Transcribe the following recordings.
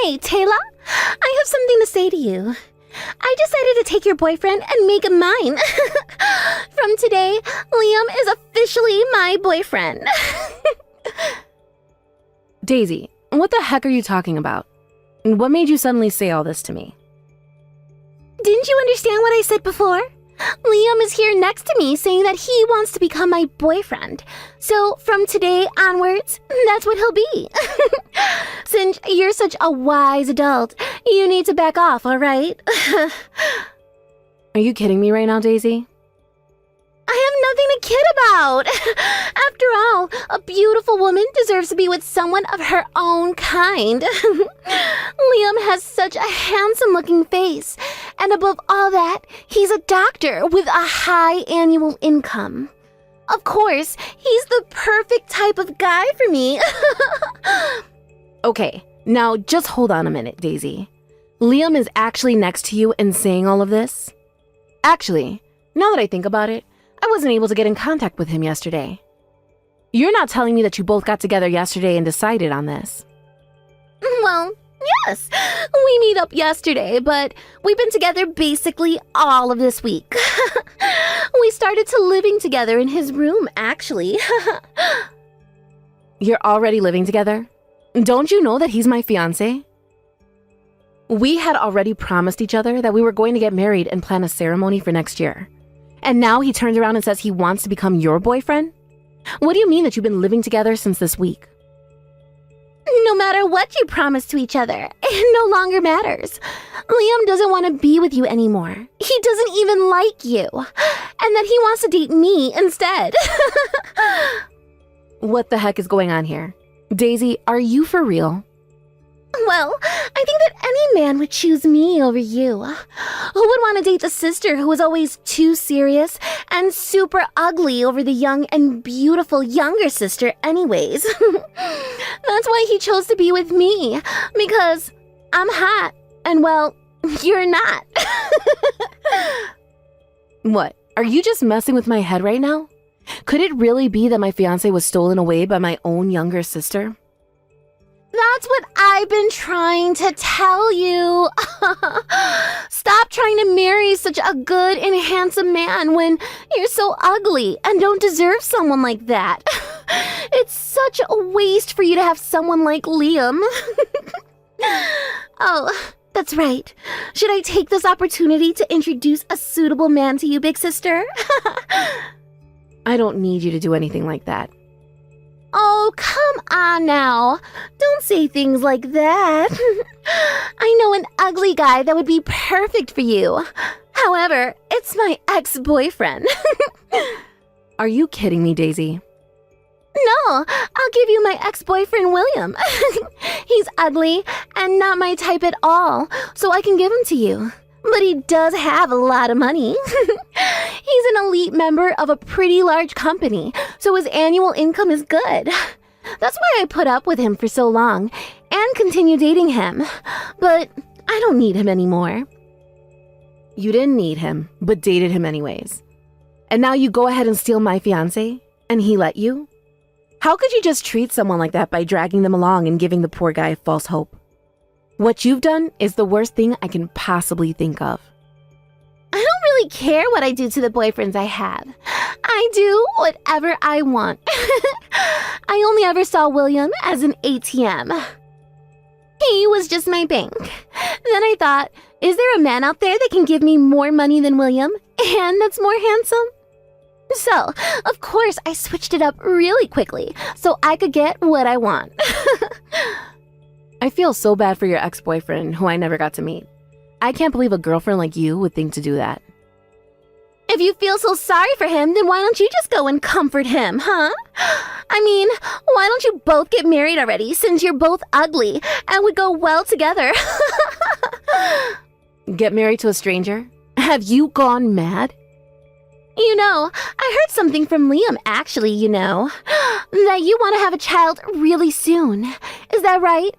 Hey, Taylor, I have something to say to you. I decided to take your boyfriend and make him mine. From today, Liam is officially my boyfriend. Daisy, what the heck are you talking about? What made you suddenly say all this to me? Didn't you understand what I said before? Liam is here next to me saying that he wants to become my boyfriend. So from today onwards, that's what he'll be. Since you're such a wise adult, you need to back off, all right? Are you kidding me right now, Daisy? I have nothing to kid about. After all, a beautiful woman deserves to be with someone of her own kind. Liam has such a handsome-looking face. And above all that, he's a doctor with a high annual income. Of course, he's the perfect type of guy for me. Okay, now just hold on a minute, Daisy. Liam is actually next to you and saying all of this? Actually, now that I think about it, I wasn't able to get in contact with him yesterday. You're not telling me that you both got together yesterday and decided on this? Well, yes, we meet up yesterday, but we've been together basically all of this week. We started to living together in his room, actually. You're already living together? Don't you know that he's my fiancé? We had already promised each other that we were going to get married and plan a ceremony for next year. And now he turns around and says he wants to become your boyfriend? What do you mean that you've been living together since this week? No matter what you promise to each other, it no longer matters. Liam doesn't want to be with you anymore. He doesn't even like you. And that he wants to date me instead. What the heck is going on here? Daisy, are you for real? Well, I think that any man would choose me over you. Who would want to date the sister who was always too serious and super ugly over the young and beautiful younger sister anyways? That's why he chose to be with me, because I'm hot and, well, you're not. What, are you just messing with my head right now? Could it really be that my fiancé was stolen away by my own younger sister? That's what I've been trying to tell you. Stop trying to marry such a good and handsome man when you're so ugly and don't deserve someone like that. It's such a waste for you to have someone like Liam. Oh, that's right. Should I take this opportunity to introduce a suitable man to you, big sister? I don't need you to do anything like that. Oh, come on now. Don't say things like that. I know an ugly guy that would be perfect for you. However, it's my ex-boyfriend. Are you kidding me, Daisy? No, I'll give you my ex-boyfriend, William. He's ugly and not my type at all, so I can give him to you. But he does have a lot of money. He's an elite member of a pretty large company, so his annual income is good. That's why I put up with him for so long and continue dating him. But I don't need him anymore. You didn't need him, but dated him anyways. And now you go ahead and steal my fiancé, and he let you? How could you just treat someone like that by dragging them along and giving the poor guy false hope? What you've done is the worst thing I can possibly think of. I don't really care what I do to the boyfriends I have. I do whatever I want. I only ever saw William as an ATM. He was just my bank. Then I thought, is there a man out there that can give me more money than William and that's more handsome? So, of course, I switched it up really quickly so I could get what I want. I feel so bad for your ex-boyfriend, who I never got to meet. I can't believe a girlfriend like you would think to do that. If you feel so sorry for him, then why don't you just go and comfort him, huh? I mean, why don't you both get married already, since you're both ugly and would go well together? Get married to a stranger? Have you gone mad? You know, I heard something from Liam, actually, that you want to have a child really soon. Is that right?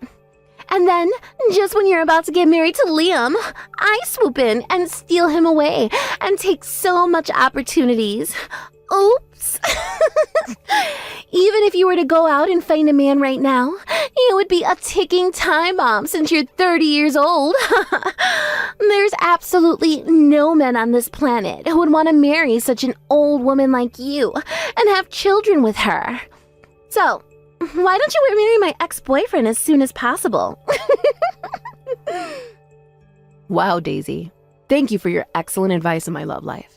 And then, just when you're about to get married to Liam, I swoop in and steal him away and take so much opportunities. Oops. Even if you were to go out and find a man right now, it would be a ticking time bomb since you're 30 years old. There's absolutely no men on this planet who would want to marry such an old woman like you and have children with her. So, why don't you marry my ex-boyfriend as soon as possible? Wow, Daisy. Thank you for your excellent advice in my love life.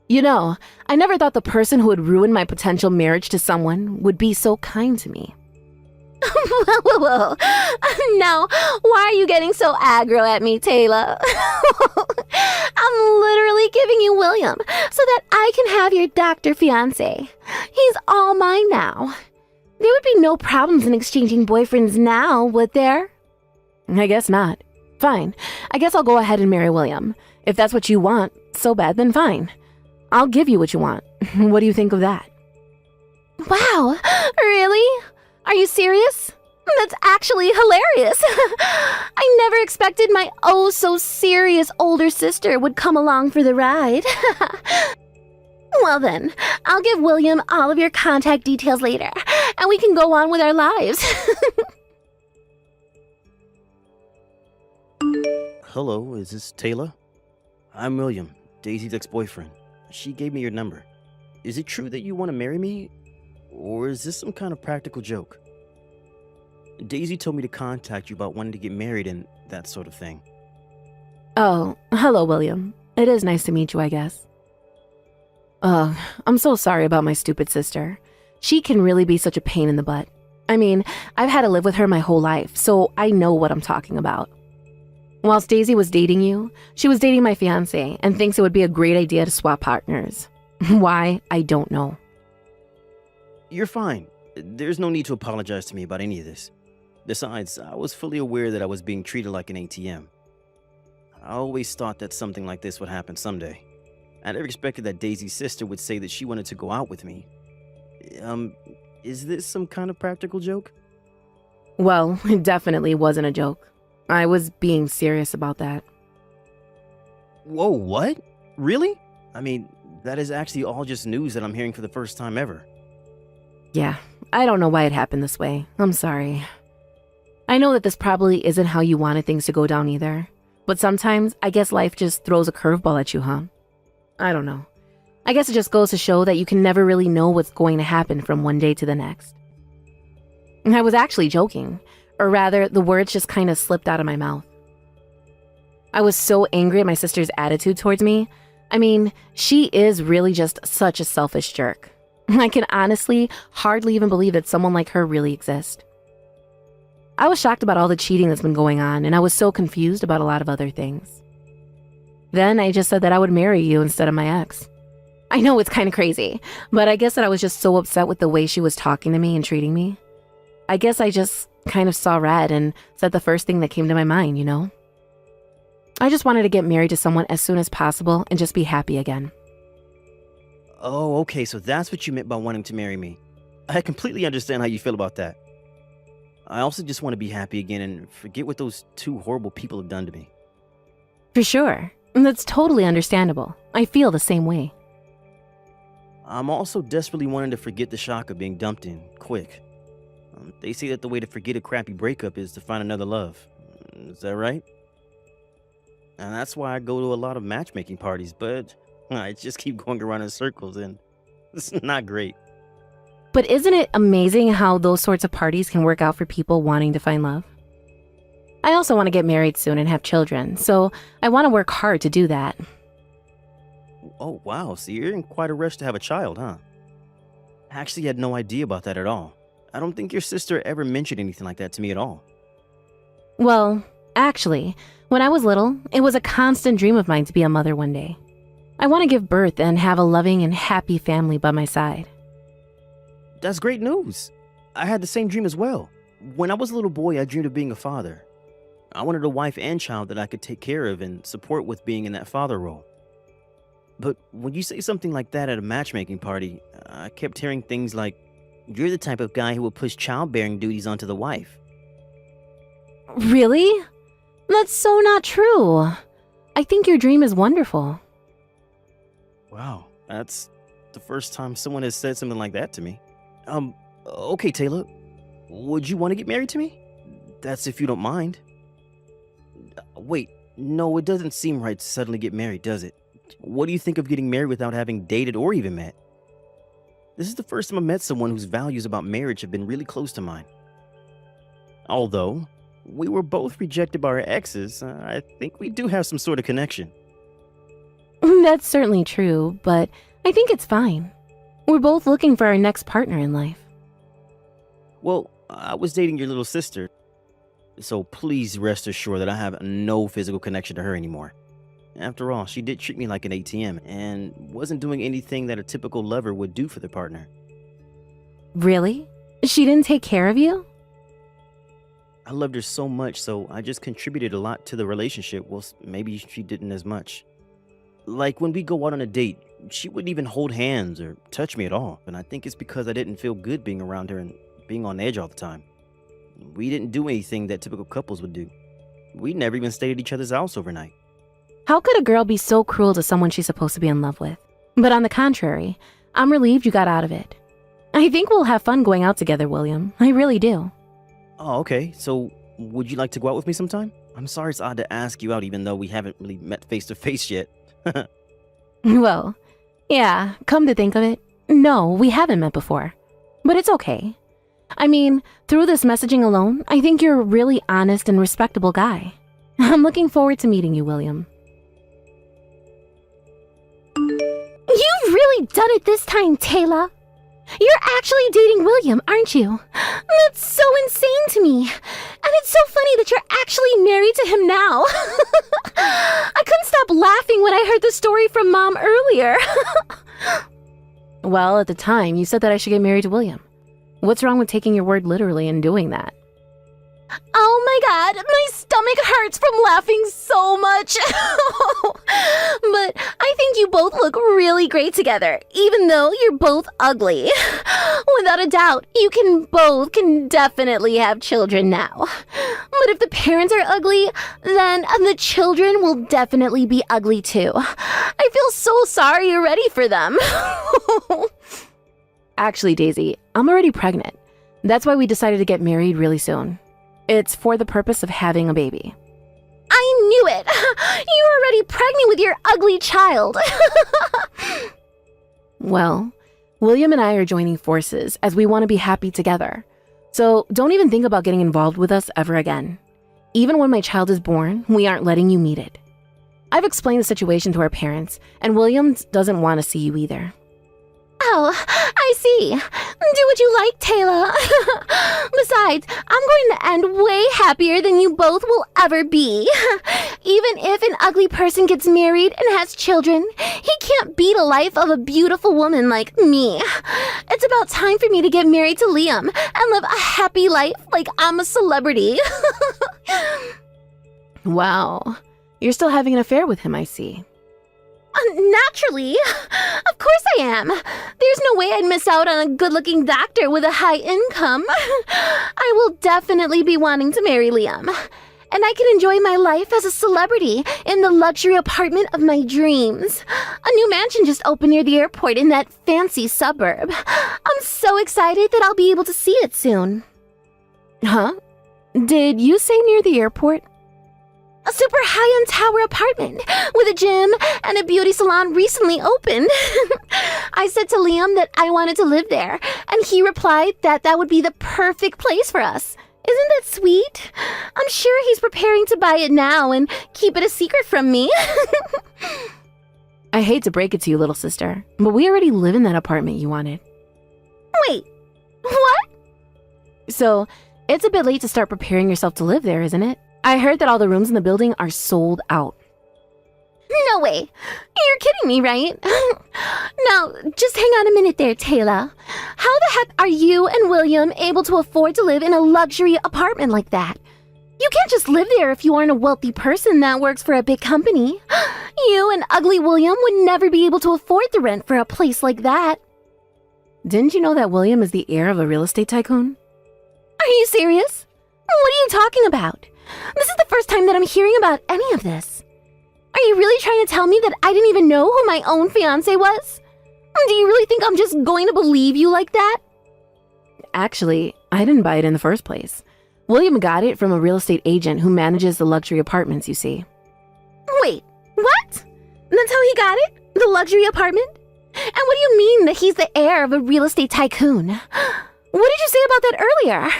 You know, I never thought the person who would ruin my potential marriage to someone would be so kind to me. Whoa. Now, why are you getting so aggro at me, Taylor? I'm literally giving you William so that I can have your doctor fiancé. He's all mine now. There would be no problems in exchanging boyfriends now, would there? I guess not. Fine. I guess I'll go ahead and marry William. If that's what you want so bad, then fine. I'll give you what you want. What do you think of that? Wow, really? Are you serious? That's actually hilarious. I never expected my oh-so-serious older sister would come along for the ride. Well then, I'll give William all of your contact details later, and we can go on with our lives. Hello, is this Taylor? I'm William, Daisy's ex-boyfriend. She gave me your number. Is it true that you want to marry me? Or is this some kind of practical joke? Daisy told me to contact you about wanting to get married and that sort of thing. Oh, hello, William. It is nice to meet you, I guess. I'm so sorry about my stupid sister. She can really be such a pain in the butt. I mean, I've had to live with her my whole life, so I know what I'm talking about. Whilst Daisy was dating you, she was dating my fiancé and thinks it would be a great idea to swap partners. Why, I don't know. You're fine. There's no need to apologize to me about any of this. Besides, I was fully aware that I was being treated like an ATM. I always thought that something like this would happen someday. I never expected that Daisy's sister would say that she wanted to go out with me. Is this some kind of practical joke? Well, it definitely wasn't a joke. I was being serious about that. Whoa, what? Really? I mean, that is actually all just news that I'm hearing for the first time ever. Yeah, I don't know why it happened this way. I'm sorry. I know that this probably isn't how you wanted things to go down either. But sometimes, I guess life just throws a curveball at you, huh? I don't know. I guess it just goes to show that you can never really know what's going to happen from one day to the next. I was actually joking. Or rather, the words just kind of slipped out of my mouth. I was so angry at my sister's attitude towards me. I mean, she is really just such a selfish jerk. I can honestly hardly even believe that someone like her really exists. I was shocked about all the cheating that's been going on, and I was so confused about a lot of other things. Then I just said that I would marry you instead of my ex. I know it's kind of crazy, but I guess that I was just so upset with the way she was talking to me and treating me. I guess I just kind of saw red and said the first thing that came to my mind, you know? I just wanted to get married to someone as soon as possible and just be happy again. Oh, okay, so that's what you meant by wanting to marry me. I completely understand how you feel about that. I also just want to be happy again and forget what those two horrible people have done to me. For sure. That's totally understandable. I feel the same way. I'm also desperately wanting to forget the shock of being dumped in, quick. They say that the way to forget a crappy breakup is to find another love. Is that right? And that's why I go to a lot of matchmaking parties, but I just keep going around in circles and it's not great. But isn't it amazing how those sorts of parties can work out for people wanting to find love? I also want to get married soon and have children, so I want to work hard to do that. Oh, wow. So you're in quite a rush to have a child, huh? I actually had no idea about that at all. I don't think your sister ever mentioned anything like that to me at all. Well, actually, when I was little, it was a constant dream of mine to be a mother one day. I want to give birth and have a loving and happy family by my side. That's great news. I had the same dream as well. When I was a little boy, I dreamed of being a father. I wanted a wife and child that I could take care of and support with being in that father role. But when you say something like that at a matchmaking party, I kept hearing things like, "You're the type of guy who will push childbearing duties onto the wife." Really? That's so not true. I think your dream is wonderful. Wow, that's the first time someone has said something like that to me. Okay, Taylor. Would you want to get married to me? That's if you don't mind. Wait, no, it doesn't seem right to suddenly get married, does it? What do you think of getting married without having dated or even met? This is the first time I met someone whose values about marriage have been really close to mine. Although we were both rejected by our exes, I think we do have some sort of connection. That's certainly true, but I think it's fine. We're both looking for our next partner in life. Well, I was dating your little sister, so please rest assured that I have no physical connection to her anymore. After all, she did treat me like an ATM and wasn't doing anything that a typical lover would do for their partner. Really? She didn't take care of you? I loved her so much, so I just contributed a lot to the relationship, while maybe she didn't as much. Like when we go out on a date, she wouldn't even hold hands or touch me at all, and I think it's because I didn't feel good being around her and being on edge all the time. We didn't do anything that typical couples would do. We never even stayed at each other's house overnight. How could a girl be so cruel to someone she's supposed to be in love with? But on the contrary, I'm relieved you got out of it. I think we'll have fun going out together, William. I really do. Oh, okay. So, would you like to go out with me sometime? I'm sorry it's odd to ask you out even though we haven't really met face to face yet. Well, yeah, come to think of it, no, we haven't met before. But it's okay. I mean, through this messaging alone, I think you're a really honest and respectable guy. I'm looking forward to meeting you, William. You've really done it this time, Taylor. You're actually dating William, aren't you? That's so insane to me. And it's so funny that you're actually married to him now. I couldn't stop laughing when I heard the story from Mom earlier. Well, at the time, you said that I should get married to William. What's wrong with taking your word literally and doing that? Oh my god, my stomach hurts from laughing so much. But I think you both look really great together, even though you're both ugly. Without a doubt, you can definitely have children now. But if the parents are ugly, then the children will definitely be ugly too. I feel so sorry already for them. Actually, Daisy, I'm already pregnant. That's why we decided to get married really soon. It's for the purpose of having a baby. I knew it! You're already pregnant with your ugly child! Well, William and I are joining forces as we want to be happy together. So don't even think about getting involved with us ever again. Even when my child is born, we aren't letting you meet it. I've explained the situation to our parents, and William doesn't want to see you either. Oh, I see. Do what you like, Taylor. Besides, I'm going to end way happier than you both will ever be. Even if an ugly person gets married and has children, he can't beat a life of a beautiful woman like me. It's about time for me to get married to Liam and live a happy life like I'm a celebrity. Wow. You're still having an affair with him, I see. Naturally. Of course I am. There's no way I'd miss out on a good-looking doctor with a high income. I will definitely be wanting to marry Liam. And I can enjoy my life as a celebrity in the luxury apartment of my dreams. A new mansion just opened near the airport in that fancy suburb. I'm so excited that I'll be able to see it soon. Huh? Did you say near the airport? A super high-end tower apartment with a gym and a beauty salon recently opened. I said to Liam that I wanted to live there, and he replied that that would be the perfect place for us. Isn't that sweet? I'm sure he's preparing to buy it now and keep it a secret from me. I hate to break it to you, little sister, but we already live in that apartment you wanted. Wait, what? So, it's a bit late to start preparing yourself to live there, isn't it? I heard that all the rooms in the building are sold out. No way. You're kidding me, right? Now, just hang on a minute there, Taylor. How the heck are you and William able to afford to live in a luxury apartment like that? You can't just live there if you aren't a wealthy person that works for a big company. You and ugly William would never be able to afford the rent for a place like that. Didn't you know that William is the heir of a real estate tycoon? Are you serious? What are you talking about? This is the first time that I'm hearing about any of this. Are you really trying to tell me that I didn't even know who my own fiancé was? Do you really think I'm just going to believe you like that? Actually, I didn't buy it in the first place. William got it from a real estate agent who manages the luxury apartments, you see. Wait, what? That's how he got it? The luxury apartment? And what do you mean that he's the heir of a real estate tycoon? What did you say about that earlier?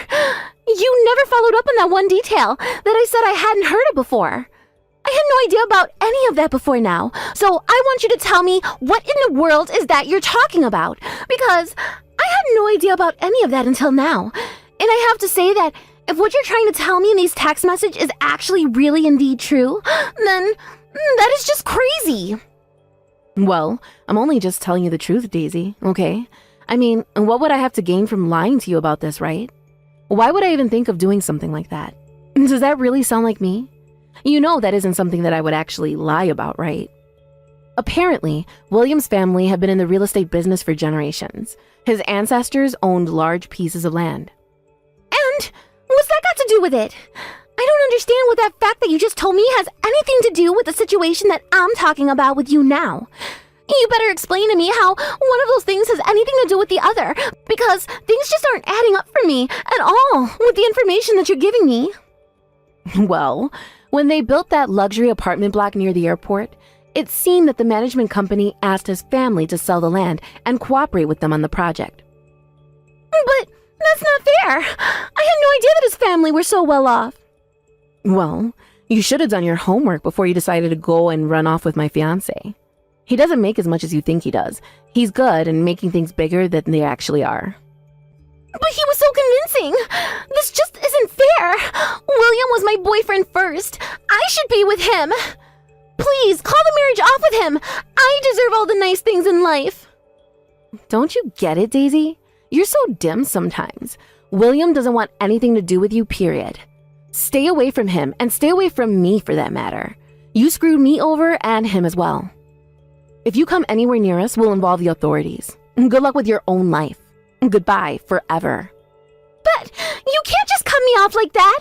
You never followed up on that one detail that I said I hadn't heard of before. I had no idea about any of that before now, so I want you to tell me what in the world is that you're talking about, because I had no idea about any of that until now. And I have to say that if what you're trying to tell me in these text messages is actually really indeed true, then that is just crazy. Well, I'm only just telling you the truth, Daisy, okay? I mean, what would I have to gain from lying to you about this, right? Why would I even think of doing something like that? Does that really sound like me? You know that isn't something that I would actually lie about, right? Apparently, William's family had been in the real estate business for generations. His ancestors owned large pieces of land. And what's that got to do with it? I don't understand what that fact that you just told me has anything to do with the situation that I'm talking about with you now. You better explain to me how one of those things has anything to do with the other, because things just aren't adding up for me at all with the information that you're giving me. Well, when they built that luxury apartment block near the airport, it seemed that the management company asked his family to sell the land and cooperate with them on the project. But that's not fair. I had no idea that his family were so well off. Well, you should have done your homework before you decided to go and run off with my fiancé. He doesn't make as much as you think he does. He's good and making things bigger than they actually are. But he was so convincing. This just isn't fair. William was my boyfriend first. I should be with him. Please, call the marriage off with him. I deserve all the nice things in life. Don't you get it, Daisy? You're so dim sometimes. William doesn't want anything to do with you, period. Stay away from him and stay away from me for that matter. You screwed me over and him as well. If you come anywhere near us, we'll involve the authorities. Good luck with your own life. Goodbye forever. But you can't just cut me off like that.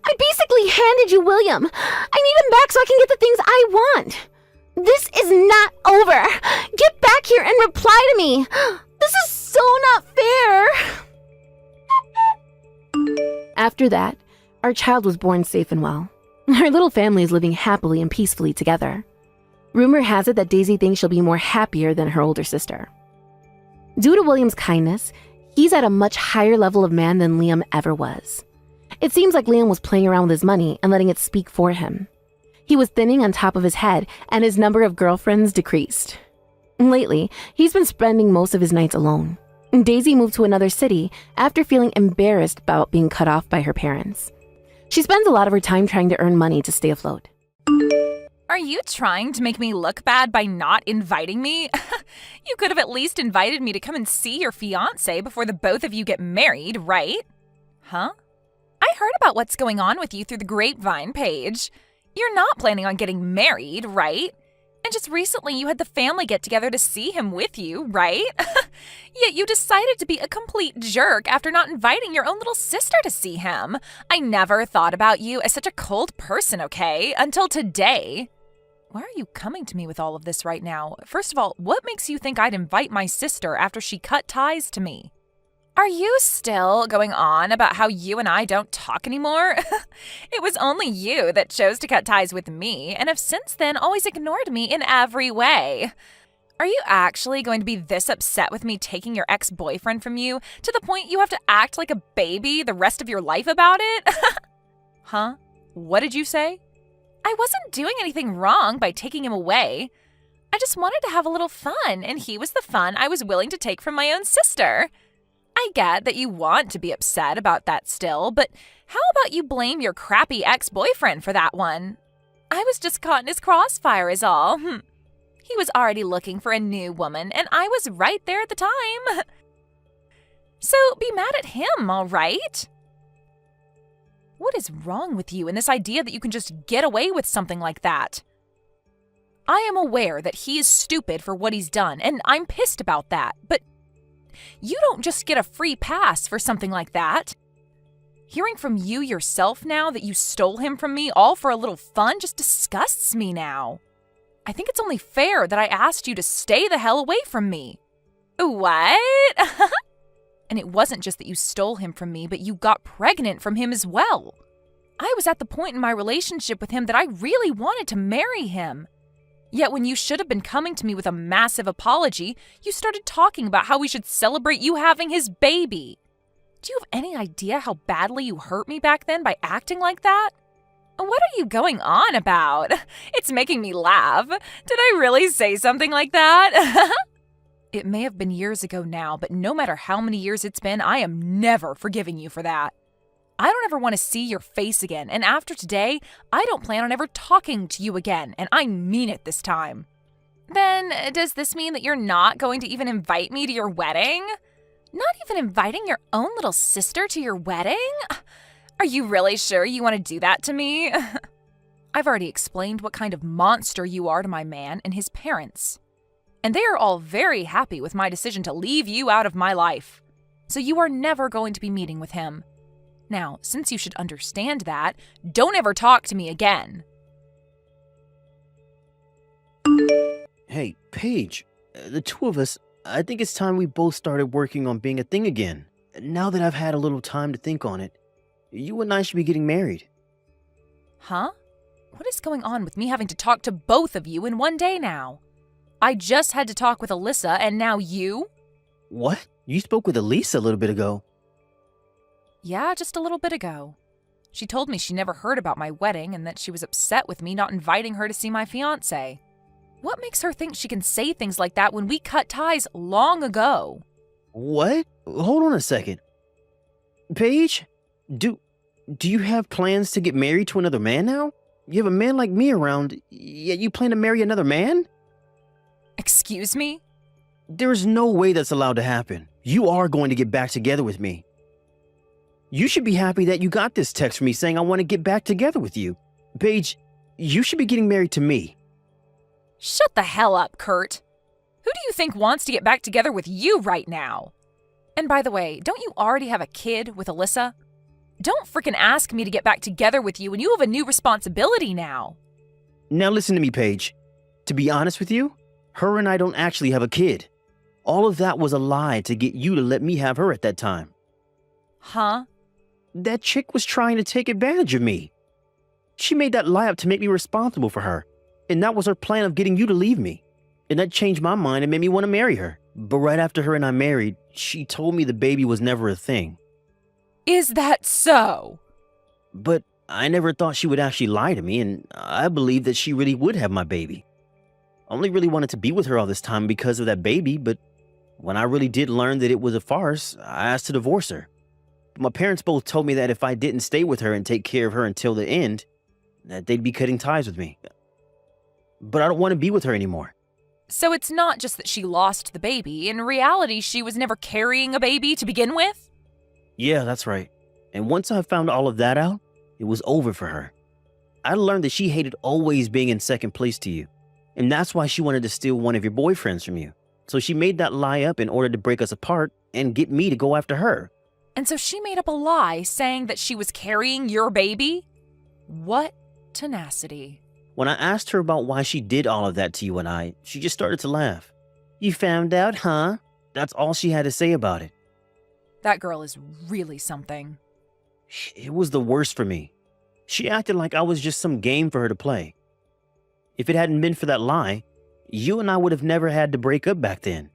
I basically handed you William. I need him back so I can get the things I want. This is not over. Get back here and reply to me. This is so not fair. After that, our child was born safe and well. Our little family is living happily and peacefully together. Rumor has it that Daisy thinks she'll be more happier than her older sister. Due to William's kindness, he's at a much higher level of man than Liam ever was. It seems like Liam was playing around with his money and letting it speak for him. He was thinning on top of his head, and his number of girlfriends decreased. Lately, he's been spending most of his nights alone. Daisy moved to another city after feeling embarrassed about being cut off by her parents. She spends a lot of her time trying to earn money to stay afloat. Are you trying to make me look bad by not inviting me? You could have at least invited me to come and see your fiancé before the both of you get married, right? Huh? I heard about what's going on with you through the grapevine page. You're not planning on getting married, right? And just recently you had the family get together to see him with you, right? Yet you decided to be a complete jerk after not inviting your own little sister to see him. I never thought about you as such a cold person, okay? Until today. Why are you coming to me with all of this right now? First of all, what makes you think I'd invite my sister after she cut ties to me? Are you still going on about how you and I don't talk anymore? It was only you that chose to cut ties with me and have since then always ignored me in every way. Are you actually going to be this upset with me taking your ex-boyfriend from you to the point you have to act like a baby the rest of your life about it? Huh? What did you say? I wasn't doing anything wrong by taking him away. I just wanted to have a little fun, and he was the fun I was willing to take from my own sister. I get that you want to be upset about that still, but how about you blame your crappy ex-boyfriend for that one? I was just caught in his crossfire is all. He was already looking for a new woman, and I was right there at the time. So be mad at him, all right? What is wrong with you and this idea that you can just get away with something like that? I am aware that he is stupid for what he's done, and I'm pissed about that, but you don't just get a free pass for something like that. Hearing from you yourself now that you stole him from me all for a little fun just disgusts me now. I think it's only fair that I asked you to stay the hell away from me. What? And it wasn't just that you stole him from me, but you got pregnant from him as well. I was at the point in my relationship with him that I really wanted to marry him. Yet when you should have been coming to me with a massive apology, you started talking about how we should celebrate you having his baby. Do you have any idea how badly you hurt me back then by acting like that? What are you going on about? It's making me laugh. Did I really say something like that? It may have been years ago now, but no matter how many years it's been, I am never forgiving you for that. I don't ever want to see your face again, and after today, I don't plan on ever talking to you again, and I mean it this time. Then, does this mean that you're not going to even invite me to your wedding? Not even inviting your own little sister to your wedding? Are you really sure you want to do that to me? I've already explained what kind of monster you are to my man and his parents. And they are all very happy with my decision to leave you out of my life. So you are never going to be meeting with him. Now, since you should understand that, don't ever talk to me again. Hey, Paige, the two of us, I think it's time we both started working on being a thing again. Now that I've had a little time to think on it, you and I should be getting married. Huh? What is going on with me having to talk to both of you in one day now? I just had to talk with Alyssa, and now you? What? You spoke with Elisa a little bit ago. Yeah, just a little bit ago. She told me she never heard about my wedding and that she was upset with me not inviting her to see my fiancé. What makes her think she can say things like that when we cut ties long ago? What? Hold on a second. Paige, do you have plans to get married to another man now? You have a man like me around, yet you plan to marry another man? Excuse me? There's no way that's allowed to happen. You are going to get back together with me. You should be happy that you got this text from me saying I want to get back together with you. Paige, you should be getting married to me. Shut the hell up, Kurt. Who do you think wants to get back together with you right now? And by the way, don't you already have a kid with Alyssa? Don't frickin' ask me to get back together with you when you have a new responsibility now. Now listen to me, Paige. To be honest with you, her and I don't actually have a kid. All of that was a lie to get you to let me have her at that time. Huh? That chick was trying to take advantage of me. She made that lie up to make me responsible for her, and that was her plan of getting you to leave me. And that changed my mind and made me want to marry her. But right after her and I married, she told me the baby was never a thing. Is that so? But I never thought she would actually lie to me, and I believed that she really would have my baby. I only really wanted to be with her all this time because of that baby, but when I really did learn that it was a farce, I asked to divorce her. But my parents both told me that if I didn't stay with her and take care of her until the end, that they'd be cutting ties with me. But I don't want to be with her anymore. So it's not just that she lost the baby. In reality, she was never carrying a baby to begin with? Yeah, that's right. And once I found all of that out, it was over for her. I learned that she hated always being in second place to you. And that's why she wanted to steal one of your boyfriends from you. So she made that lie up in order to break us apart and get me to go after her. And so she made up a lie saying that she was carrying your baby? What tenacity. When I asked her about why she did all of that to you and I, she just started to laugh. You found out, huh? That's all she had to say about it. That girl is really something. It was the worst for me. She acted like I was just some game for her to play. If it hadn't been for that lie, you and I would have never had to break up back then.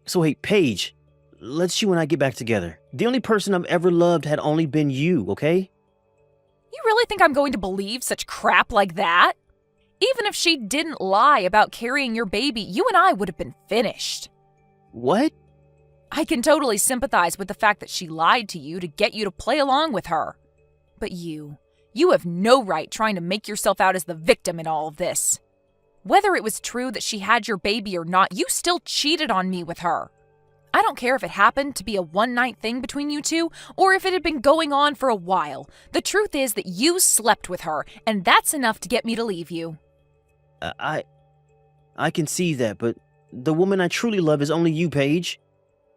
So hey, Paige, let's you and I get back together. The only person I've ever loved had only been you, okay? You really think I'm going to believe such crap like that? Even if she didn't lie about carrying your baby, you and I would have been finished. What? I can totally sympathize with the fact that she lied to you to get you to play along with her. But you have no right trying to make yourself out as the victim in all of this. Whether it was true that she had your baby or not, you still cheated on me with her. I don't care if it happened to be a one-night thing between you two, or if it had been going on for a while. The truth is that you slept with her, and that's enough to get me to leave you. I can see that, but the woman I truly love is only you, Paige.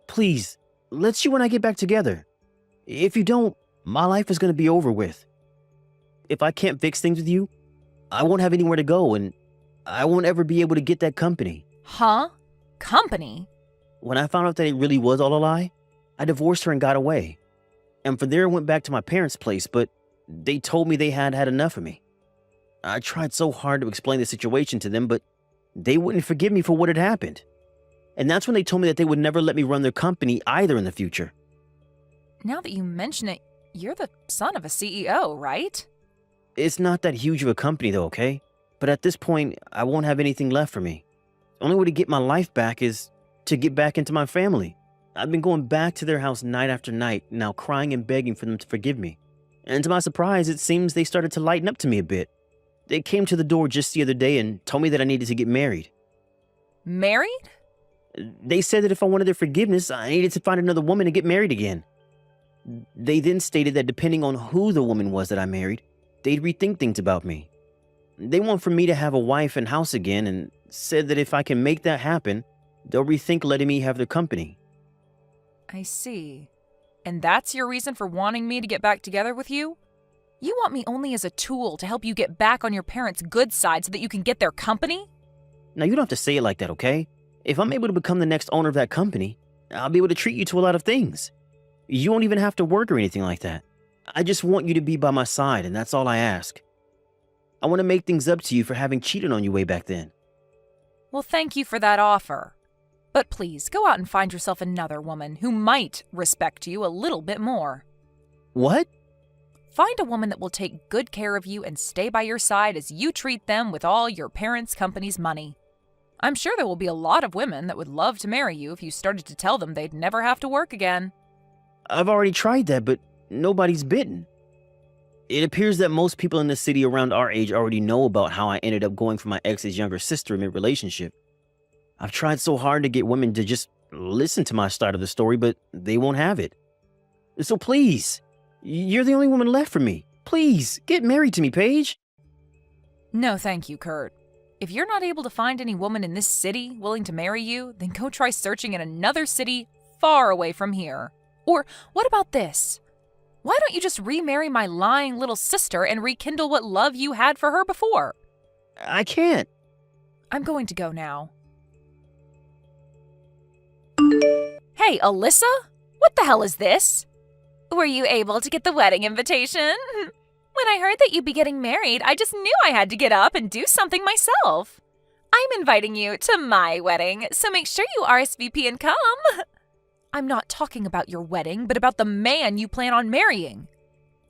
Please, let's you and I get back together. If you don't, my life is going to be over with. If I can't fix things with you, I won't have anywhere to go, and I won't ever be able to get that company. Huh? Company? When I found out that it really was all a lie, I divorced her and got away. And from there, I went back to my parents' place, but they told me they had had enough of me. I tried so hard to explain the situation to them, but they wouldn't forgive me for what had happened. And that's when they told me that they would never let me run their company either in the future. Now that you mention it, you're the son of a CEO, right? It's not that huge of a company though, okay? But at this point, I won't have anything left for me. The only way to get my life back is to get back into my family. I've been going back to their house night after night, now crying and begging for them to forgive me. And to my surprise, it seems they started to lighten up to me a bit. They came to the door just the other day and told me that I needed to get married. Married? They said that if I wanted their forgiveness, I needed to find another woman and get married again. They then stated that depending on who the woman was that I married, they'd rethink things about me. They want for me to have a wife and house again and said that if I can make that happen, they'll rethink letting me have their company. I see. And that's your reason for wanting me to get back together with you? You want me only as a tool to help you get back on your parents' good side so that you can get their company? Now, you don't have to say it like that, okay? If I'm able to become the next owner of that company, I'll be able to treat you to a lot of things. You won't even have to work or anything like that. I just want you to be by my side, and that's all I ask. I want to make things up to you for having cheated on you way back then. Well, thank you for that offer. But please, go out and find yourself another woman who might respect you a little bit more. What? Find a woman that will take good care of you and stay by your side as you treat them with all your parents' company's money. I'm sure there will be a lot of women that would love to marry you if you started to tell them they'd never have to work again. I've already tried that, but nobody's bitten. It appears that most people in the city around our age already know about how I ended up going for my ex's younger sister mid-relationship. I've tried so hard to get women to just listen to my side of the story, but they won't have it. So please, you're the only woman left for me. Please, get married to me, Paige. No, thank you, Kurt. If you're not able to find any woman in this city willing to marry you, then go try searching in another city far away from here. Or what about this? Why don't you just remarry my lying little sister and rekindle what love you had for her before? I can't. I'm going to go now. Hey, Alyssa? What the hell is this? Were you able to get the wedding invitation? When I heard that you'd be getting married, I just knew I had to get up and do something myself. I'm inviting you to my wedding, so make sure you RSVP and come. I'm not talking about your wedding, but about the man you plan on marrying.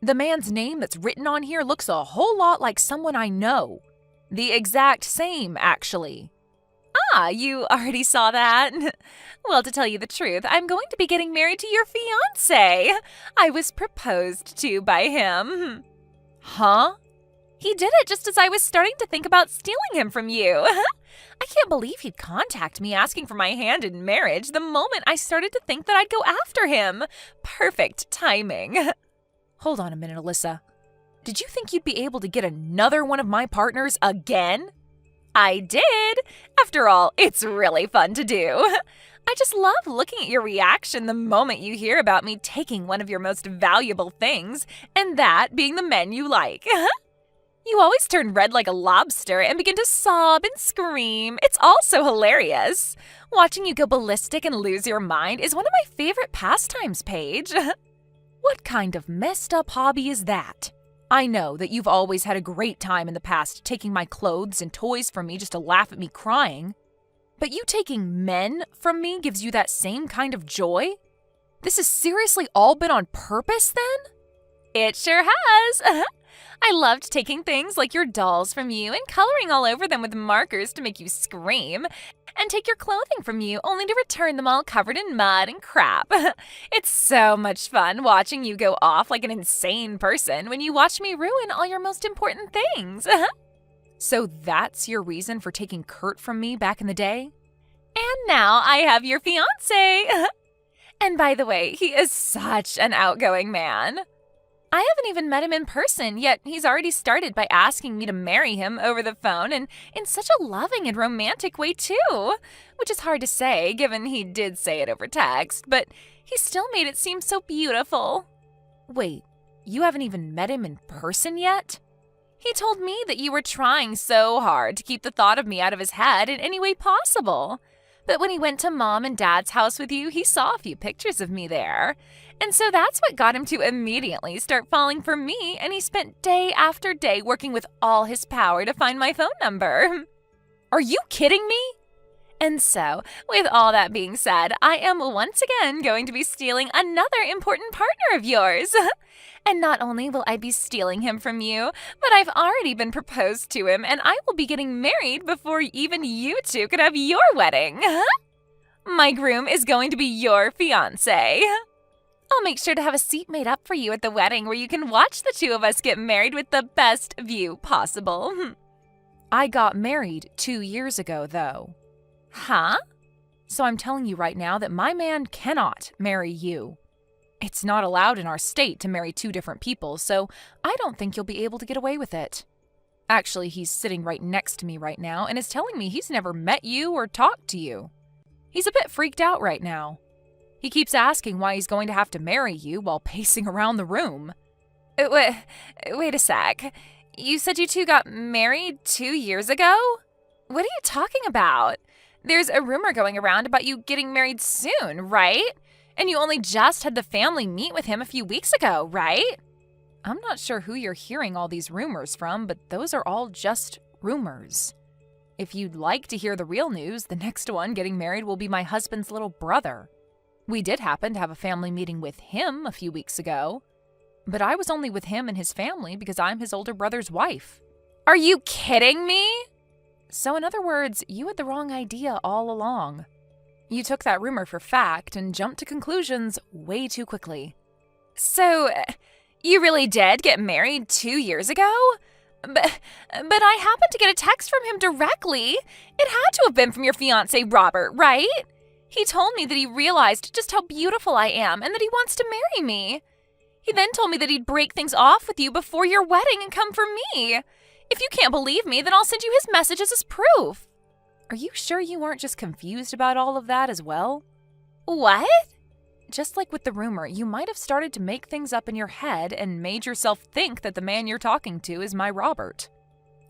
The man's name that's written on here looks a whole lot like someone I know. The exact same, actually. Ah, you already saw that? Well, to tell you the truth, I'm going to be getting married to your fiancé. I was proposed to by him. Huh? He did it just as I was starting to think about stealing him from you. I can't believe he'd contact me asking for my hand in marriage the moment I started to think that I'd go after him. Perfect timing. Hold on a minute, Alyssa. Did you think you'd be able to get another one of my partners again? I did. After all, it's really fun to do. I just love looking at your reaction the moment you hear about me taking one of your most valuable things, and that being the men you like. You always turn red like a lobster and begin to sob and scream. It's all so hilarious. Watching you go ballistic and lose your mind is one of my favorite pastimes, Paige. What kind of messed up hobby is that? I know that you've always had a great time in the past taking my clothes and toys from me just to laugh at me crying. But you taking men from me gives you that same kind of joy? This has seriously all been on purpose then? It sure has. I loved taking things like your dolls from you and coloring all over them with markers to make you scream, and take your clothing from you only to return them all covered in mud and crap. It's so much fun watching you go off like an insane person when you watch me ruin all your most important things. So that's your reason for taking Kurt from me back in the day? And now I have your fiancé. And by the way, he is such an outgoing man. I haven't even met him in person, yet he's already started by asking me to marry him over the phone, and in such a loving and romantic way too, which is hard to say given he did say it over text, but he still made it seem so beautiful. Wait, you haven't even met him in person yet? He told me that you were trying so hard to keep the thought of me out of his head in any way possible. But when he went to Mom and Dad's house with you, he saw a few pictures of me there. And so that's what got him to immediately start falling for me, and he spent day after day working with all his power to find my phone number. Are you kidding me? And so, with all that being said, I am once again going to be stealing another important partner of yours. And not only will I be stealing him from you, but I've already been proposed to him, and I will be getting married before even you two could have your wedding. My groom is going to be your fiancé. I'll make sure to have a seat made up for you at the wedding where you can watch the two of us get married with the best view possible. I got married 2 years ago, though. Huh? So I'm telling you right now that my man cannot marry you. It's not allowed in our state to marry two different people, so I don't think you'll be able to get away with it. Actually, he's sitting right next to me right now and is telling me he's never met you or talked to you. He's a bit freaked out right now. He keeps asking why he's going to have to marry you while pacing around the room. Wait a sec. You said you two got married 2 years ago? What are you talking about? There's a rumor going around about you getting married soon, right? And you only just had the family meet with him a few weeks ago, right? I'm not sure who you're hearing all these rumors from, but those are all just rumors. If you'd like to hear the real news, the next one getting married will be my husband's little brother. We did happen to have a family meeting with him a few weeks ago, but I was only with him and his family because I'm his older brother's wife. Are you kidding me? So in other words, you had the wrong idea all along. You took that rumor for fact and jumped to conclusions way too quickly. So, you really did get married 2 years ago? But I happened to get a text from him directly. It had to have been from your fiancé, Robert, right? He told me that he realized just how beautiful I am and that he wants to marry me. He then told me that he'd break things off with you before your wedding and come for me. If you can't believe me, then I'll send you his messages as proof. Are you sure you weren't just confused about all of that as well? What? Just like with the rumor, you might have started to make things up in your head and made yourself think that the man you're talking to is my Robert.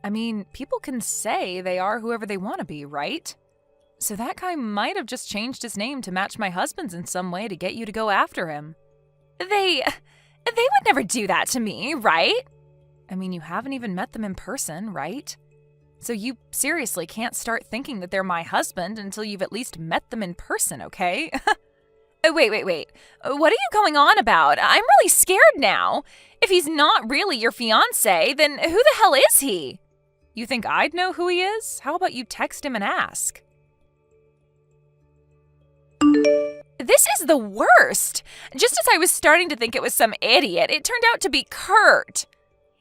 I mean, people can say they are whoever they want to be, right? So that guy might have just changed his name to match my husband's in some way to get you to go after him. They would never do that to me, right? I mean, you haven't even met them in person, right? So you seriously can't start thinking that they're my husband until you've at least met them in person, okay? Wait. What are you going on about? I'm really scared now. If he's not really your fiancé, then who the hell is he? You think I'd know who he is? How about you text him and ask? This is the worst. Just as I was starting to think it was some idiot, it turned out to be Kurt.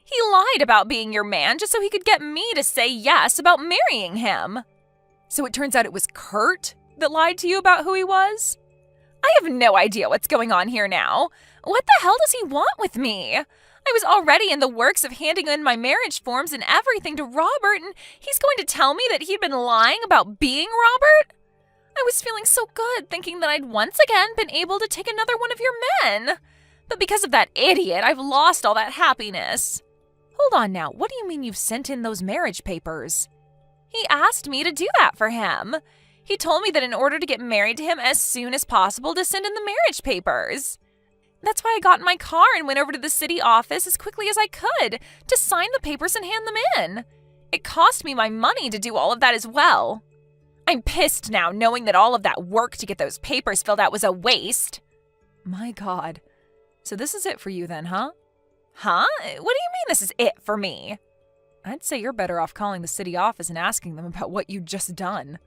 He lied about being your man just so he could get me to say yes about marrying him. So it turns out it was Kurt that lied to you about who he was? I have no idea what's going on here now. What the hell does he want with me? I was already in the works of handing in my marriage forms and everything to Robert, and he's going to tell me that he'd been lying about being Robert? I was feeling so good thinking that I'd once again been able to take another one of your men. But because of that idiot, I've lost all that happiness. Hold on now, what do you mean you've sent in those marriage papers? He asked me to do that for him. He told me that in order to get married to him as soon as possible to send in the marriage papers. That's why I got in my car and went over to the city office as quickly as I could to sign the papers and hand them in. It cost me my money to do all of that as well. I'm pissed now knowing that all of that work to get those papers filled out was a waste. My God. So this is it for you then, huh? Huh? What do you mean this is it for me? I'd say you're better off calling the city office and asking them about what you'd just done.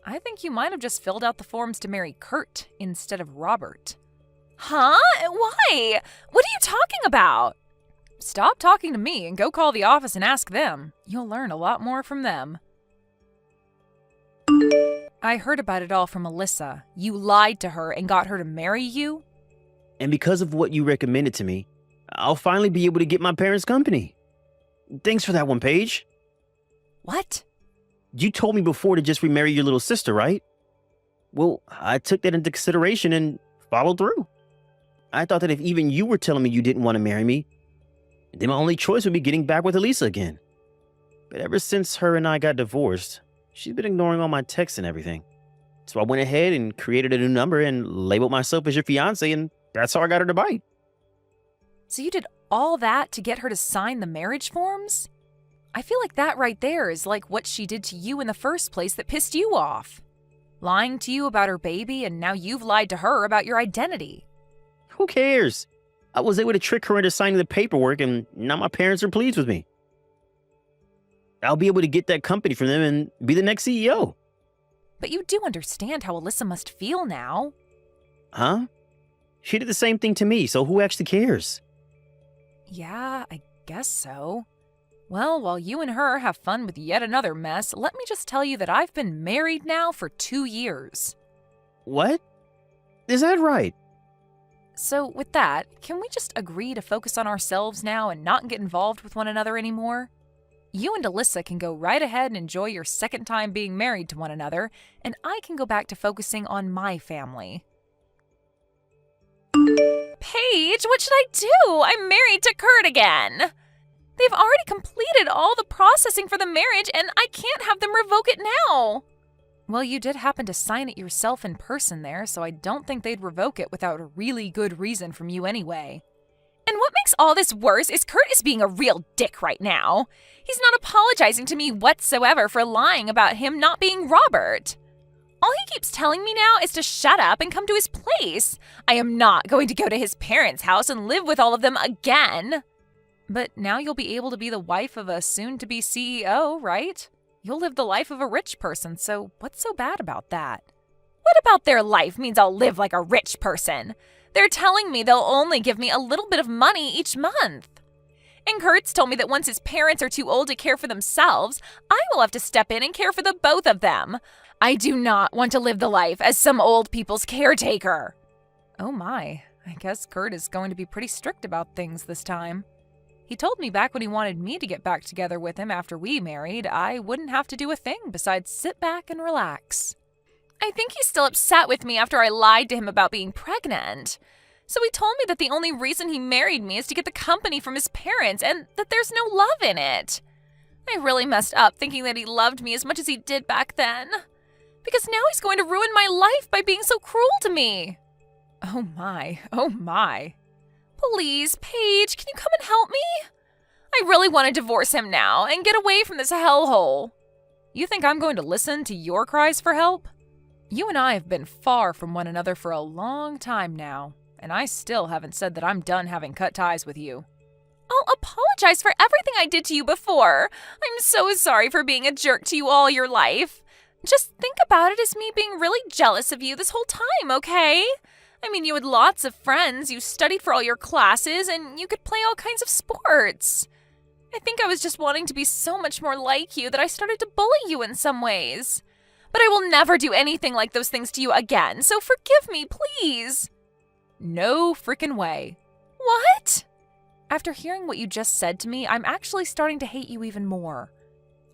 I think you might have just filled out the forms to marry Kurt instead of Robert. Huh? Why? What are you talking about? Stop talking to me and go call the office and ask them. You'll learn a lot more from them. I heard about it all from Alyssa. You lied to her and got her to marry you? And because of what you recommended to me, I'll finally be able to get my parents' company. Thanks for that one, Paige. What? You told me before to just remarry your little sister, right? Well, I took that into consideration and followed through. I thought that if even you were telling me you didn't want to marry me, then my only choice would be getting back with Elisa again. But ever since her and I got divorced, she's been ignoring all my texts and everything. So I went ahead and created a new number and labeled myself as your fiance, and that's how I got her to bite. So you did all that to get her to sign the marriage forms? I feel like that right there is like what she did to you in the first place that pissed you off. Lying to you about her baby, and now you've lied to her about your identity. Who cares? I was able to trick her into signing the paperwork, and now my parents are pleased with me. I'll be able to get that company from them and be the next CEO. But you do understand how Alyssa must feel now. Huh? She did the same thing to me, so who actually cares? Yeah, I guess so. Well, while you and her have fun with yet another mess, let me just tell you that I've been married now for 2 years. What? Is that right? So with that, can we just agree to focus on ourselves now and not get involved with one another anymore? You and Alyssa can go right ahead and enjoy your second time being married to one another, and I can go back to focusing on my family. Paige, what should I do? I'm married to Kurt again. They've already completed all the processing for the marriage, and I can't have them revoke it now. Well, you did happen to sign it yourself in person there, so I don't think they'd revoke it without a really good reason from you anyway. And what makes all this worse is Kurt is being a real dick right now. He's not apologizing to me whatsoever for lying about him not being Robert. All he keeps telling me now is to shut up and come to his place. I am not going to go to his parents' house and live with all of them again. But now you'll be able to be the wife of a soon-to-be CEO, right? You'll live the life of a rich person, so what's so bad about that? What about their life means I'll live like a rich person? They're telling me they'll only give me a little bit of money each month. And Kurt's told me that once his parents are too old to care for themselves, I will have to step in and care for the both of them. I do not want to live the life as some old people's caretaker. Oh my, I guess Kurt is going to be pretty strict about things this time. He told me back when he wanted me to get back together with him after we married, I wouldn't have to do a thing besides sit back and relax. I think he's still upset with me after I lied to him about being pregnant. So he told me that the only reason he married me is to get the company from his parents and that there's no love in it. I really messed up thinking that he loved me as much as he did back then. Because now he's going to ruin my life by being so cruel to me. Oh my, oh my. Please, Paige, can you come and help me? I really want to divorce him now and get away from this hellhole. You think I'm going to listen to your cries for help? You and I have been far from one another for a long time now, and I still haven't said that I'm done having cut ties with you. I'll apologize for everything I did to you before. I'm so sorry for being a jerk to you all your life. Just think about it as me being really jealous of you this whole time, okay? I mean, you had lots of friends, you studied for all your classes, and you could play all kinds of sports. I think I was just wanting to be so much more like you that I started to bully you in some ways. But I will never do anything like those things to you again, so forgive me, please. No frickin' way. What? After hearing what you just said to me, I'm actually starting to hate you even more.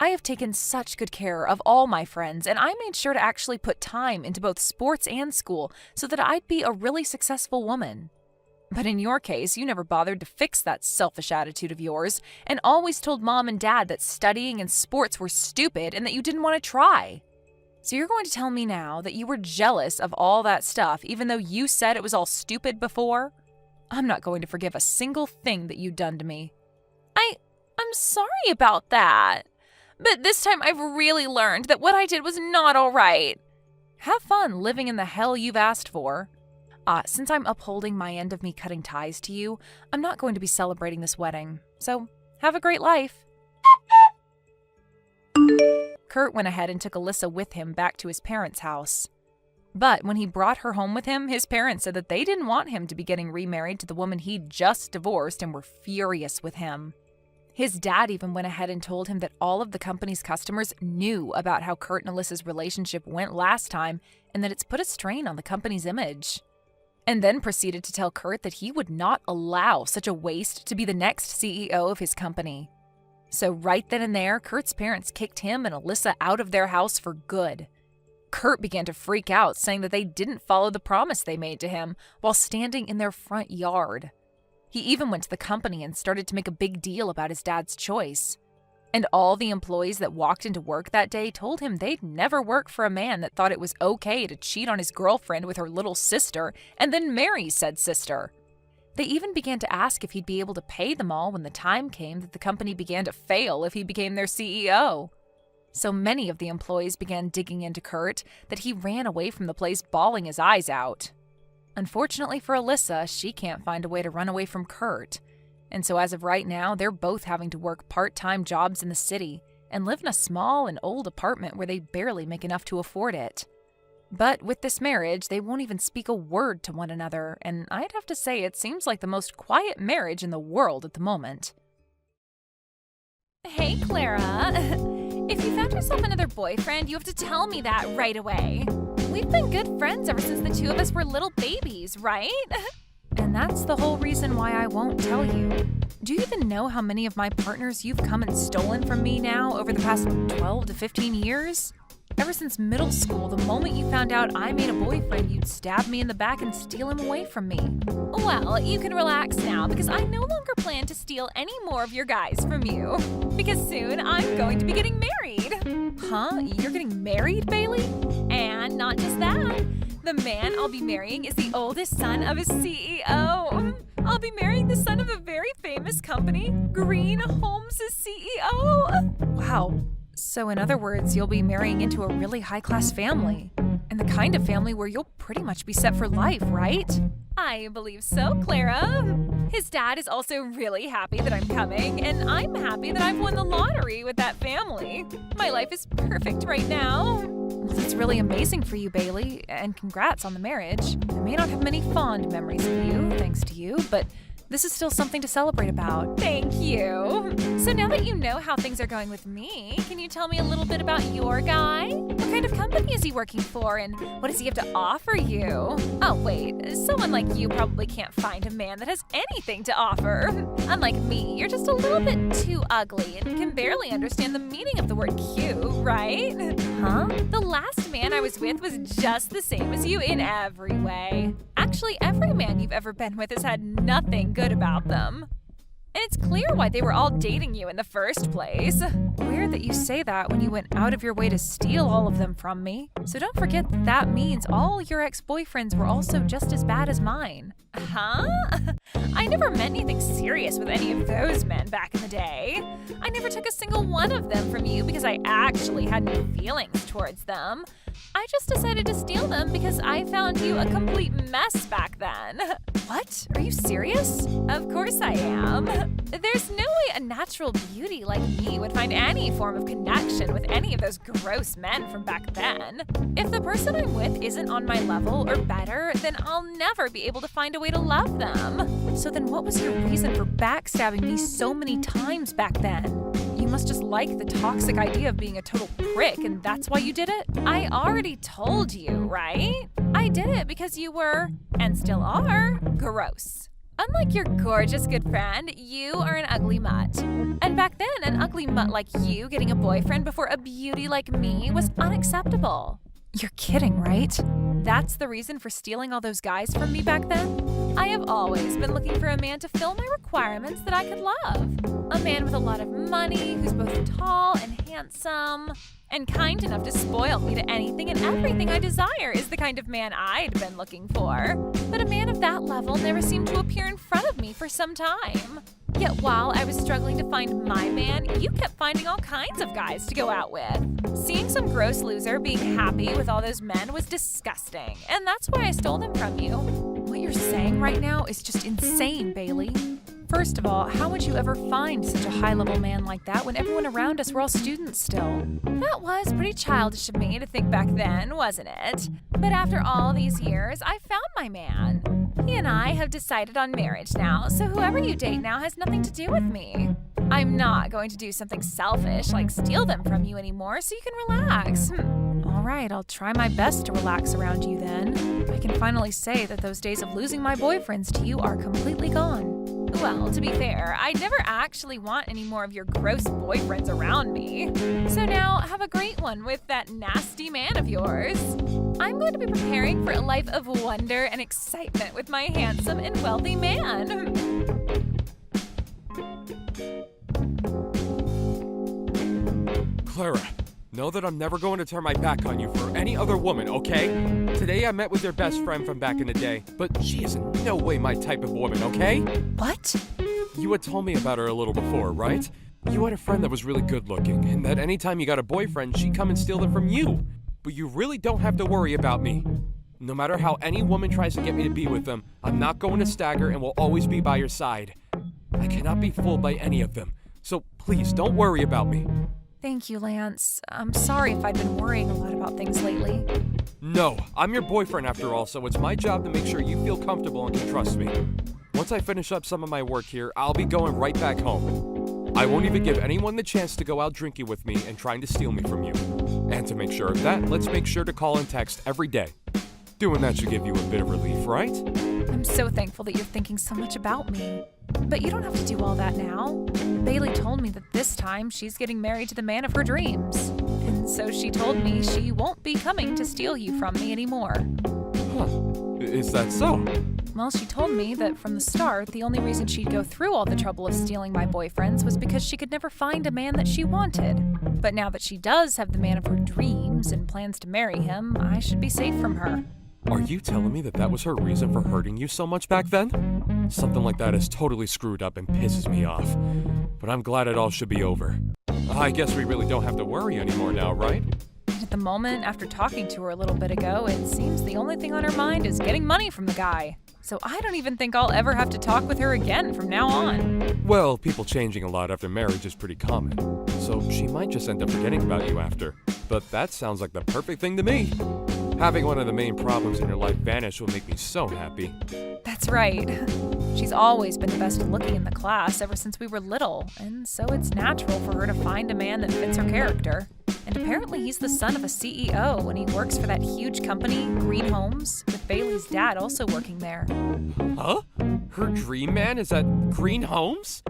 I have taken such good care of all my friends, and I made sure to actually put time into both sports and school so that I'd be a really successful woman. But in your case, you never bothered to fix that selfish attitude of yours, and always told Mom and Dad that studying and sports were stupid and that you didn't want to try. So you're going to tell me now that you were jealous of all that stuff, even though you said it was all stupid before? I'm not going to forgive a single thing that you've done to me. I'm sorry about that. But this time I've really learned that what I did was not all right. Have fun living in the hell you've asked for. Since I'm upholding my end of me cutting ties to you, I'm not going to be celebrating this wedding. So, have a great life. Kurt went ahead and took Alyssa with him back to his parents' house. But when he brought her home with him, his parents said that they didn't want him to be getting remarried to the woman he'd just divorced and were furious with him. His dad even went ahead and told him that all of the company's customers knew about how Kurt and Alyssa's relationship went last time and that it's put a strain on the company's image. And then proceeded to tell Kurt that he would not allow such a waste to be the next CEO of his company. So right then and there, Kurt's parents kicked him and Alyssa out of their house for good. Kurt began to freak out, saying that they didn't follow the promise they made to him while standing in their front yard. He even went to the company and started to make a big deal about his dad's choice. And all the employees that walked into work that day told him they'd never work for a man that thought it was okay to cheat on his girlfriend with her little sister and then marry said sister. They even began to ask if he'd be able to pay them all when the time came that the company began to fail if he became their CEO. So many of the employees began digging into Kurt that he ran away from the place bawling his eyes out. Unfortunately for Alyssa, she can't find a way to run away from Kurt. And so as of right now, they're both having to work part-time jobs in the city and live in a small and old apartment where they barely make enough to afford it. But with this marriage, they won't even speak a word to one another, and I'd have to say it seems like the most quiet marriage in the world at the moment. Hey, Clara. If you found yourself another boyfriend, you have to tell me that right away. We've been good friends ever since the two of us were little babies, right? And that's the whole reason why I won't tell you. Do you even know how many of my partners you've come and stolen from me now over the past 12 to 15 years? Ever since middle school, the moment you found out I made a boyfriend, you'd stab me in the back and steal him away from me. Well, you can relax now because I no longer plan to steal any more of your guys from you. Because soon I'm going to be getting married. Huh? You're getting married, Bailey? And not just that. The man I'll be marrying is the oldest son of a CEO. I'll be marrying the son of a very famous company, Green Holmes' CEO. Wow. So in other words, you'll be marrying into a really high-class family. And the kind of family where you'll pretty much be set for life, right? I believe so, Clara. His dad is also really happy that I'm coming, and I'm happy that I've won the lottery with that family. My life is perfect right now. Well, that's really amazing for you, Bailey, and congrats on the marriage. I may not have many fond memories of you, thanks to you, but this is still something to celebrate about. Thank you. So now that you know how things are going with me, can you tell me a little bit about your guy? What kind of company is he working for, and what does he have to offer you? Oh, wait, someone like you probably can't find a man that has anything to offer. Unlike me, you're just a little bit too ugly and can barely understand the meaning of the word cute, right? Huh? The last man I was with was just the same as you in every way. Actually, every man you've ever been with has had nothing good about them. And it's clear why they were all dating you in the first place. Weird that you say that when you went out of your way to steal all of them from me. So don't forget that means all your ex-boyfriends were also just as bad as mine. Huh? I never meant anything serious with any of those men back in the day. I never took a single one of them from you because I actually had no feelings towards them. I just decided to steal them because I found you a complete mess back then. What? Are you serious? Of course I am. There's no way a natural beauty like me would find any form of connection with any of those gross men from back then. If the person I'm with isn't on my level or better, then I'll never be able to find a way to love them. So then what was your reason for backstabbing me so many times back then? You must just like the toxic idea of being a total prick, and that's why you did it? I already told you, right? I did it because you were, and still are, gross. Unlike your gorgeous good friend, you are an ugly mutt. And back then, an ugly mutt like you getting a boyfriend before a beauty like me was unacceptable. You're kidding, right? That's the reason for stealing all those guys from me back then? I have always been looking for a man to fill my requirements that I could love. A man with a lot of money, who's both tall and handsome, and kind enough to spoil me to anything and everything I desire is the kind of man I'd been looking for. But a man of that level never seemed to appear in front of me for some time. Yet while I was struggling to find my man, you kept finding all kinds of guys to go out with. Seeing some gross loser being happy with all those men was disgusting, and that's why I stole them from you. What you're saying right now is just insane, Bailey. First of all, how would you ever find such a high-level man like that when everyone around us were all students still? That was pretty childish of me to think back then, wasn't it? But after all these years, I found my man. He and I have decided on marriage now, so whoever you date now has nothing to do with me. I'm not going to do something selfish like steal them from you anymore, so you can relax. All right, I'll try my best to relax around you then. I can finally say that those days of losing my boyfriends to you are completely gone. Well, to be fair, I never actually want any more of your gross boyfriends around me. So now, have a great one with that nasty man of yours. I'm going to be preparing for a life of wonder and excitement with my handsome and wealthy man. Clara, know that I'm never going to turn my back on you for any other woman, okay? Today I met with your best friend from back in the day, but she is in no way my type of woman, okay? What? You had told me about her a little before, right? You had a friend that was really good looking, and that anytime you got a boyfriend, she'd come and steal them from you. But you really don't have to worry about me. No matter how any woman tries to get me to be with them, I'm not going to stagger and will always be by your side. I cannot be fooled by any of them, so please don't worry about me. Thank you, Lance. I'm sorry if I've been worrying a lot about things lately. No, I'm your boyfriend after all, so it's my job to make sure you feel comfortable and can trust me. Once I finish up some of my work here, I'll be going right back home. I won't even give anyone the chance to go out drinking with me and trying to steal me from you. And to make sure of that, let's make sure to call and text every day. Doing that should give you a bit of relief, right? I'm so thankful that you're thinking so much about me. But you don't have to do all that now. Bailey told me that this time she's getting married to the man of her dreams. And so she told me she won't be coming to steal you from me anymore. Huh. Is that so? Well, she told me that from the start, the only reason she'd go through all the trouble of stealing my boyfriends was because she could never find a man that she wanted. But now that she does have the man of her dreams and plans to marry him, I should be safe from her. Are you telling me that that was her reason for hurting you so much back then? Something like that is totally screwed up and pisses me off. But I'm glad it all should be over. I guess we really don't have to worry anymore now, right? At the moment, after talking to her a little bit ago, it seems the only thing on her mind is getting money from the guy. So I don't even think I'll ever have to talk with her again from now on. Well, people changing a lot after marriage is pretty common. So she might just end up forgetting about you after. But that sounds like the perfect thing to me. Having one of the main problems in your life vanish will make me so happy. That's right. She's always been the best looking in the class ever since we were little, and so it's natural for her to find a man that fits her character. And apparently he's the son of a CEO, and he works for that huge company, Green Homes, with Bailey's dad also working there. Huh? Her dream man is at Green Homes?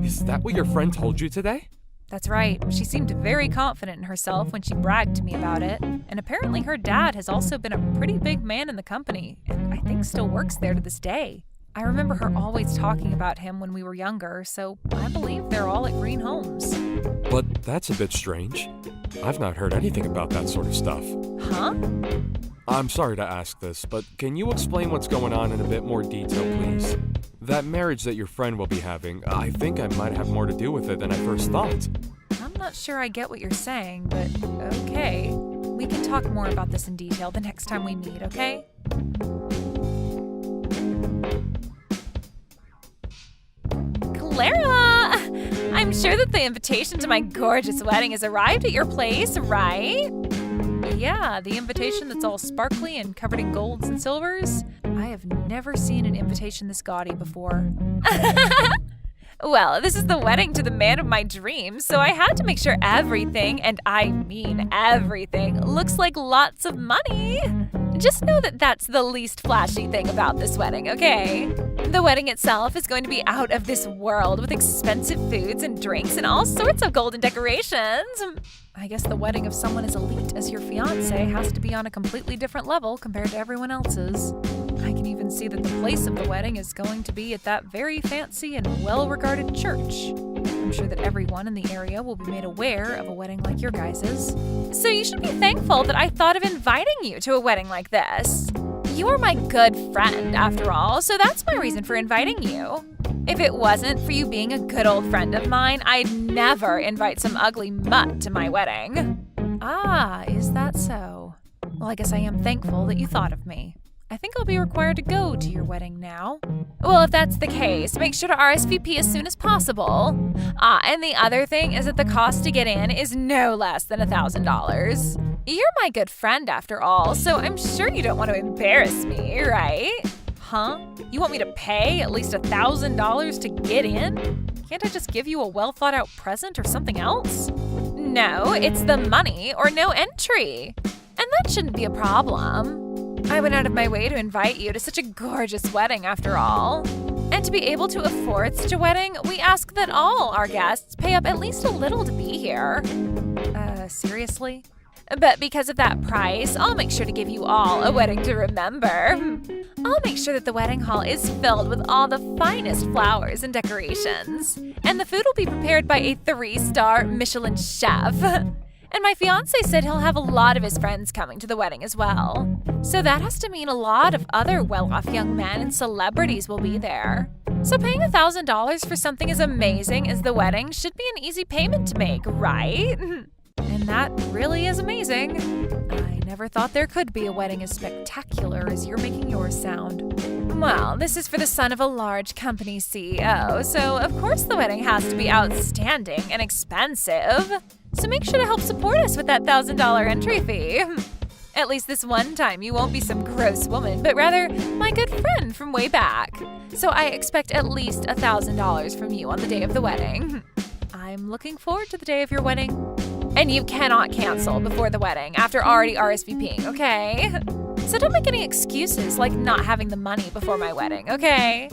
Is that what your friend told you today? That's right. She seemed very confident in herself when she bragged to me about it. And apparently her dad has also been a pretty big man in the company, and I think still works there to this day. I remember her always talking about him when we were younger, so I believe they're all at Green Homes. But that's a bit strange. I've not heard anything about that sort of stuff. Huh? I'm sorry to ask this, but can you explain what's going on in a bit more detail, please? That marriage that your friend will be having, I think I might have more to do with it than I first thought. I'm not sure I get what you're saying, but okay. We can talk more about this in detail the next time we meet, okay? Clara! I'm sure that the invitation to my gorgeous wedding has arrived at your place, right? Yeah, the invitation that's all sparkly and covered in golds and silvers. I have never seen an invitation this gaudy before. Well, this is the wedding to the man of my dreams, so I had to make sure everything, and I mean everything, looks like lots of money. Just know that that's the least flashy thing about this wedding, okay? The wedding itself is going to be out of this world with expensive foods and drinks and all sorts of golden decorations. I guess the wedding of someone as elite as your fiancé has to be on a completely different level compared to everyone else's. I can even see that the place of the wedding is going to be at that very fancy and well-regarded church. I'm sure that everyone in the area will be made aware of a wedding like your guys's. So you should be thankful that I thought of inviting you to a wedding like this. You are my good friend, after all, so that's my reason for inviting you. If it wasn't for you being a good old friend of mine, I'd never invite some ugly mutt to my wedding. Ah, is that so? Well, I guess I am thankful that you thought of me. I think I'll be required to go to your wedding now. Well, if that's the case, make sure to RSVP as soon as possible. And the other thing is that the cost to get in is no less than $1,000. You're my good friend after all, so I'm sure you don't want to embarrass me, right? Huh? You want me to pay at least $1,000 to get in? Can't I just give you a well-thought-out present or something else? No, it's the money or no entry. And that shouldn't be a problem. I went out of my way to invite you to such a gorgeous wedding after all. And to be able to afford such a wedding, we ask that all our guests pay up at least a little to be here. Seriously? But because of that price, I'll make sure to give you all a wedding to remember. I'll make sure that the wedding hall is filled with all the finest flowers and decorations. And the food will be prepared by a 3-star Michelin chef. And my fiance said he'll have a lot of his friends coming to the wedding as well. So that has to mean a lot of other well-off young men and celebrities will be there. So paying $1,000 for something as amazing as the wedding should be an easy payment to make, right? And that really is amazing. I never thought there could be a wedding as spectacular as you're making yours sound. Well, this is for the son of a large company CEO, so of course the wedding has to be outstanding and expensive. So make sure to help support us with that $1,000 entry fee. At least this one time you won't be some gross woman, but rather my good friend from way back. So I expect at least $1,000 from you on the day of the wedding. I'm looking forward to the day of your wedding. And you cannot cancel before the wedding after already RSVPing, okay? So don't make any excuses like not having the money before my wedding, okay?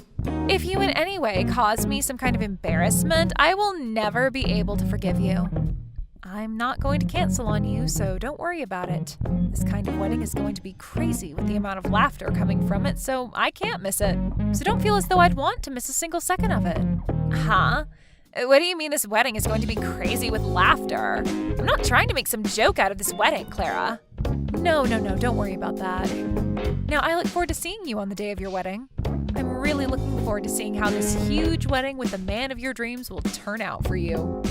If you in any way cause me some kind of embarrassment, I will never be able to forgive you. I'm not going to cancel on you, so don't worry about it. This kind of wedding is going to be crazy with the amount of laughter coming from it, so I can't miss it. So don't feel as though I'd want to miss a single second of it. Huh? What do you mean this wedding is going to be crazy with laughter? I'm not trying to make some joke out of this wedding, Clara. No, don't worry about that. Now, I look forward to seeing you on the day of your wedding. I'm really looking forward to seeing how this huge wedding with the man of your dreams will turn out for you.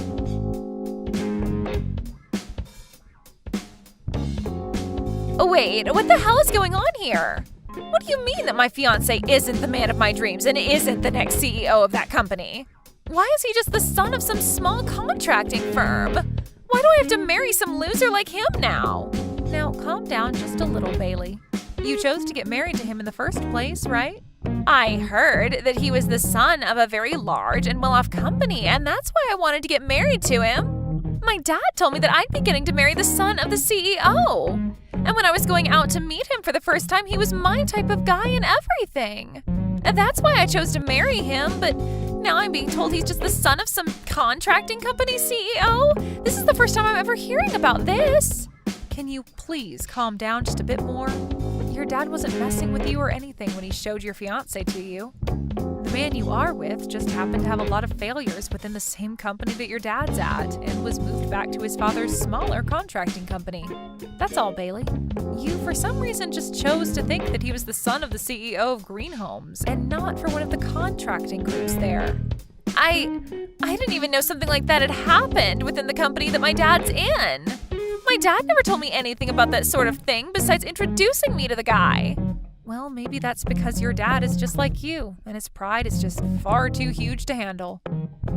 Oh, wait, what the hell is going on here? What do you mean that my fiancé isn't the man of my dreams and isn't the next CEO of that company? Why is he just the son of some small contracting firm? Why do I have to marry some loser like him now? Now, calm down just a little, Bailey. You chose to get married to him in the first place, right? I heard that he was the son of a very large and well-off company, and that's why I wanted to get married to him. My dad told me that I'd be getting to marry the son of the CEO. And when I was going out to meet him for the first time, he was my type of guy and everything. And that's why I chose to marry him, but now I'm being told he's just the son of some contracting company CEO? This is the first time I'm ever hearing about this. Can you please calm down just a bit more? Your dad wasn't messing with you or anything when he showed your fiancé to you. The man you are with just happened to have a lot of failures within the same company that your dad's at and was moved back to his father's smaller contracting company. That's all, Bailey. You, for some reason, just chose to think that he was the son of the CEO of Green Homes and not for one of the contracting groups there. I didn't even know something like that had happened within the company that my dad's in. My dad never told me anything about that sort of thing besides introducing me to the guy. Well, maybe that's because your dad is just like you, and his pride is just far too huge to handle.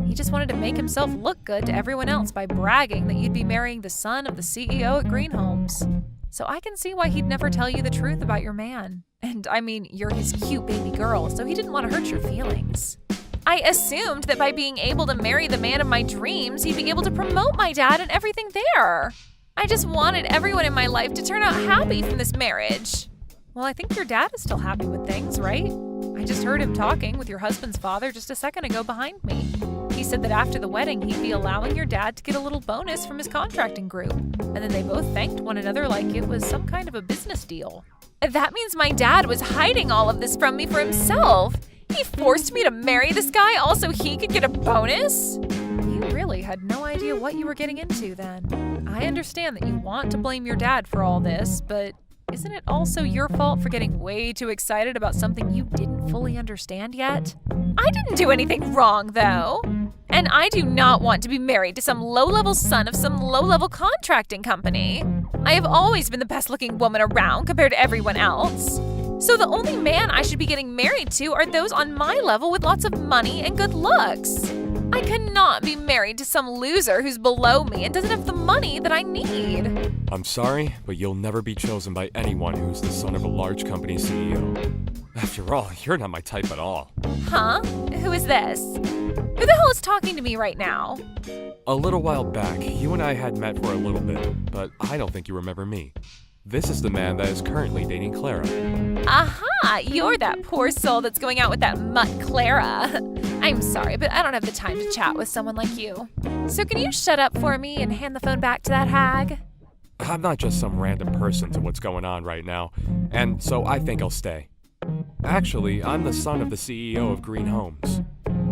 He just wanted to make himself look good to everyone else by bragging that you'd be marrying the son of the CEO at Green Homes. So I can see why he'd never tell you the truth about your man. And I mean, you're his cute baby girl, so he didn't want to hurt your feelings. I assumed that by being able to marry the man of my dreams, he'd be able to promote my dad and everything there. I just wanted everyone in my life to turn out happy from this marriage. Well, I think your dad is still happy with things, right? I just heard him talking with your husband's father just a second ago behind me. He said that after the wedding, he'd be allowing your dad to get a little bonus from his contracting group. And then they both thanked one another like it was some kind of a business deal. That means my dad was hiding all of this from me for himself. He forced me to marry this guy all so he could get a bonus? You really had no idea what you were getting into then. I understand that you want to blame your dad for all this, but isn't it also your fault for getting way too excited about something you didn't fully understand yet? I didn't do anything wrong, though. And I do not want to be married to some low-level son of some low-level contracting company. I have always been the best-looking woman around compared to everyone else. So the only man I should be getting married to are those on my level with lots of money and good looks. I cannot be married to some loser who's below me and doesn't have the money that I need. I'm sorry, but you'll never be chosen by anyone who's the son of a large company CEO. After all, you're not my type at all. Huh? Who is this? Who the hell is talking to me right now? A little while back, you and I had met for a little bit, but I don't think you remember me. This is the man that is currently dating Clara. Aha! You're that poor soul that's going out with that mutt Clara. I'm sorry, but I don't have the time to chat with someone like you. So can you shut up for me and hand the phone back to that hag? I'm not just some random person to what's going on right now, and so I think I'll stay. Actually, I'm the son of the CEO of Green Homes.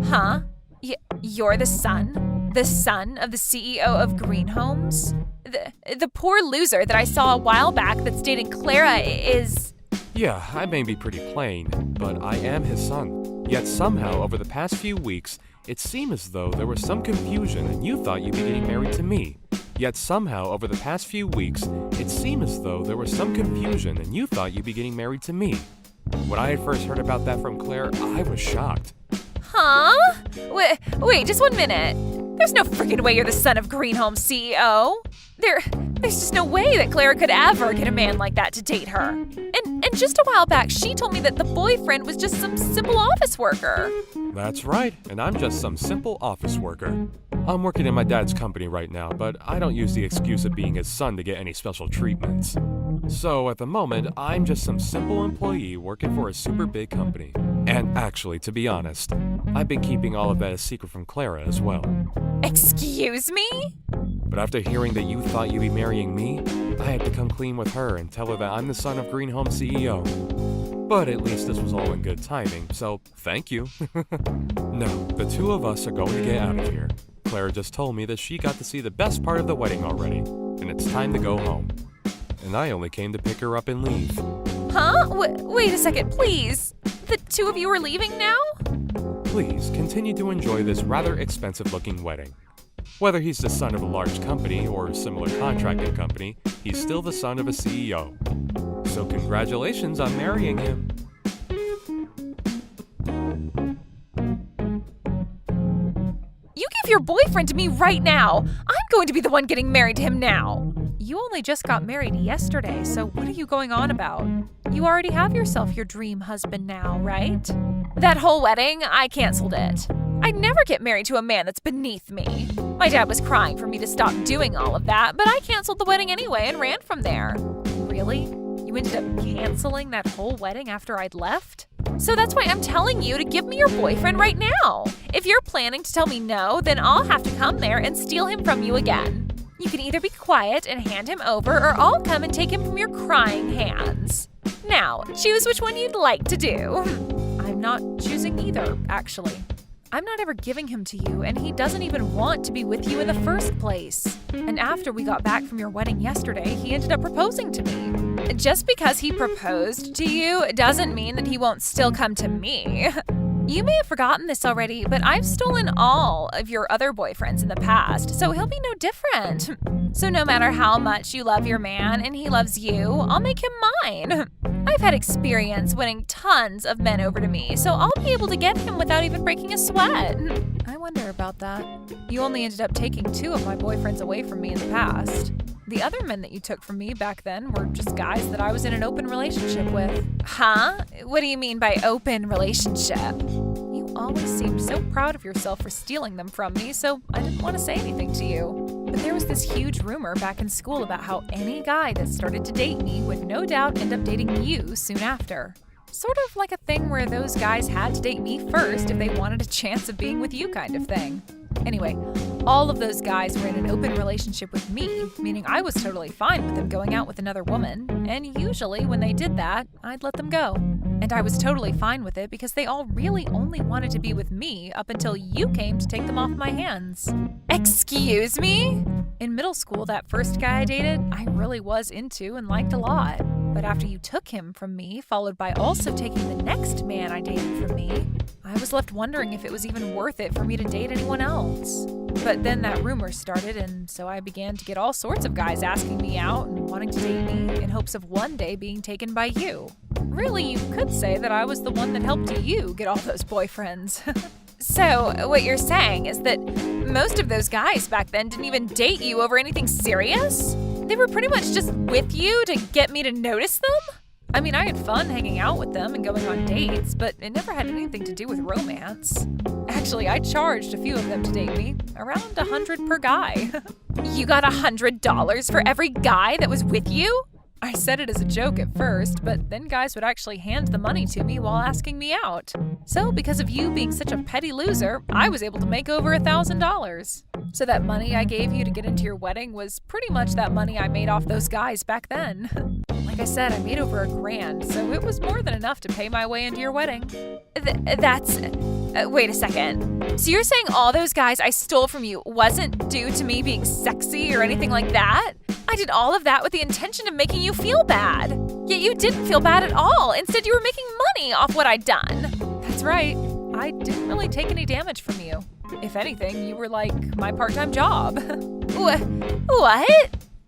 Huh? You're the son? The son of the CEO of Green Homes? The poor loser that I saw a while back that's dating Clara is... Yeah, I may be pretty plain, but I am his son. Yet somehow, over the past few weeks, it seemed as though there was some confusion and you thought you'd be getting married to me. Yet somehow, over the past few weeks, it seemed as though there was some confusion and you thought you'd be getting married to me. When I had first heard about that from Claire, I was shocked. Huh? Wait, just 1 minute. There's no freaking way you're the son of Greenholm's CEO. There's just no way that Clara could ever get a man like that to date her. And just a while back, she told me that the boyfriend was just some simple office worker. That's right, and I'm just some simple office worker. I'm working in my dad's company right now, but I don't use the excuse of being his son to get any special treatments. So at the moment, I'm just some simple employee working for a super big company. And actually, to be honest, I've been keeping all of that a secret from Clara as well. Excuse me? But after hearing that you thought you'd be marrying me, I had to come clean with her and tell her that I'm the son of Greenholm's CEO. But at least this was all in good timing, so thank you. No, the two of us are going to get out of here. Clara just told me that she got to see the best part of the wedding already, and it's time to go home. And I only came to pick her up and leave. Huh? Wait a second, please. The two of you are leaving now? Please continue to enjoy this rather expensive-looking wedding. Whether he's the son of a large company or a similar contracting company, he's still the son of a CEO. So congratulations on marrying him. You give your boyfriend to me right now. I'm going to be the one getting married to him now. You only just got married yesterday, so what are you going on about? You already have yourself your dream husband now, right? That whole wedding, I canceled it. I'd never get married to a man that's beneath me. My dad was crying for me to stop doing all of that, but I canceled the wedding anyway and ran from there. Really? You ended up canceling that whole wedding after I'd left? So that's why I'm telling you to give me your boyfriend right now. If you're planning to tell me no, then I'll have to come there and steal him from you again. You can either be quiet and hand him over, or I'll come and take him from your crying hands. Now, choose which one you'd like to do. I'm not choosing either, actually. I'm not ever giving him to you, and he doesn't even want to be with you in the first place. And after we got back from your wedding yesterday, he ended up proposing to me. Just because he proposed to you doesn't mean that he won't still come to me. You may have forgotten this already, but I've stolen all of your other boyfriends in the past, so he'll be no different. So no matter how much you love your man and he loves you, I'll make him mine. I've had experience winning tons of men over to me, so I'll be able to get him without even breaking a sweat. I wonder about that. You only ended up taking 2 of my boyfriends away from me in the past. The other men that you took from me back then were just guys that I was in an open relationship with. Huh? What do you mean by open relationship? You always seemed so proud of yourself for stealing them from me, so I didn't want to say anything to you. But there was this huge rumor back in school about how any guy that started to date me would no doubt end up dating you soon after. Sort of like a thing where those guys had to date me first if they wanted a chance of being with you kind of thing. Anyway, all of those guys were in an open relationship with me, meaning I was totally fine with them going out with another woman, and usually when they did that, I'd let them go. And I was totally fine with it because they all really only wanted to be with me up until you came to take them off my hands. Excuse me? In middle school, that first guy I dated, I really was into and liked a lot. But after you took him from me, followed by also taking the next man I dated from me, I was left wondering if it was even worth it for me to date anyone else. But then that rumor started, and so I began to get all sorts of guys asking me out and wanting to date me in hopes of one day being taken by you. Really, you could say that I was the one that helped you get all those boyfriends. So, what you're saying is that most of those guys back then didn't even date you over anything serious? They were pretty much just with you to get me to notice them? I mean, I had fun hanging out with them and going on dates, but it never had anything to do with romance. Actually, I charged a few of them to date me, around $100 per guy. You got $100 for every guy that was with you? I said it as a joke at first, but then guys would actually hand the money to me while asking me out. So because of you being such a petty loser, I was able to make over $1,000. So that money I gave you to get into your wedding was pretty much that money I made off those guys back then. Like I said, I made over $1,000, so it was more than enough to pay my way into your wedding. Wait a second. So you're saying all those guys I stole from you wasn't due to me being sexy or anything like that? I did all of that with the intention of making you feel bad. Yet you didn't feel bad at all. Instead, you were making money off what I'd done. That's right. I didn't really take any damage from you. If anything, you were like my part-time job. What?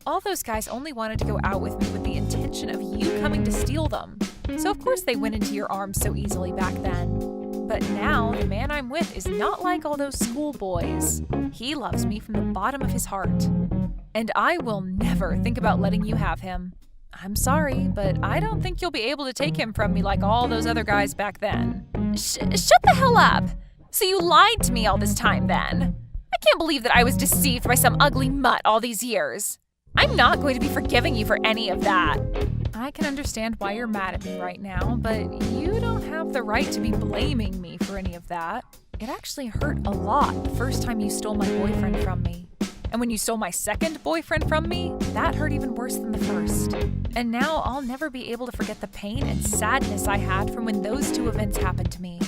All those guys only wanted to go out with me with the intention of you coming to steal them. So of course they went into your arms so easily back then. But now, the man I'm with is not like all those schoolboys. He loves me from the bottom of his heart. And I will never think about letting you have him. I'm sorry, but I don't think you'll be able to take him from me like all those other guys back then. Shut the hell up! So you lied to me all this time then? I can't believe that I was deceived by some ugly mutt all these years. I'm not going to be forgiving you for any of that. I can understand why you're mad at me right now, but you don't have the right to be blaming me for any of that. It actually hurt a lot the first time you stole my boyfriend from me. And when you stole my second boyfriend from me, that hurt even worse than the first. And now I'll never be able to forget the pain and sadness I had from when those two events happened to me.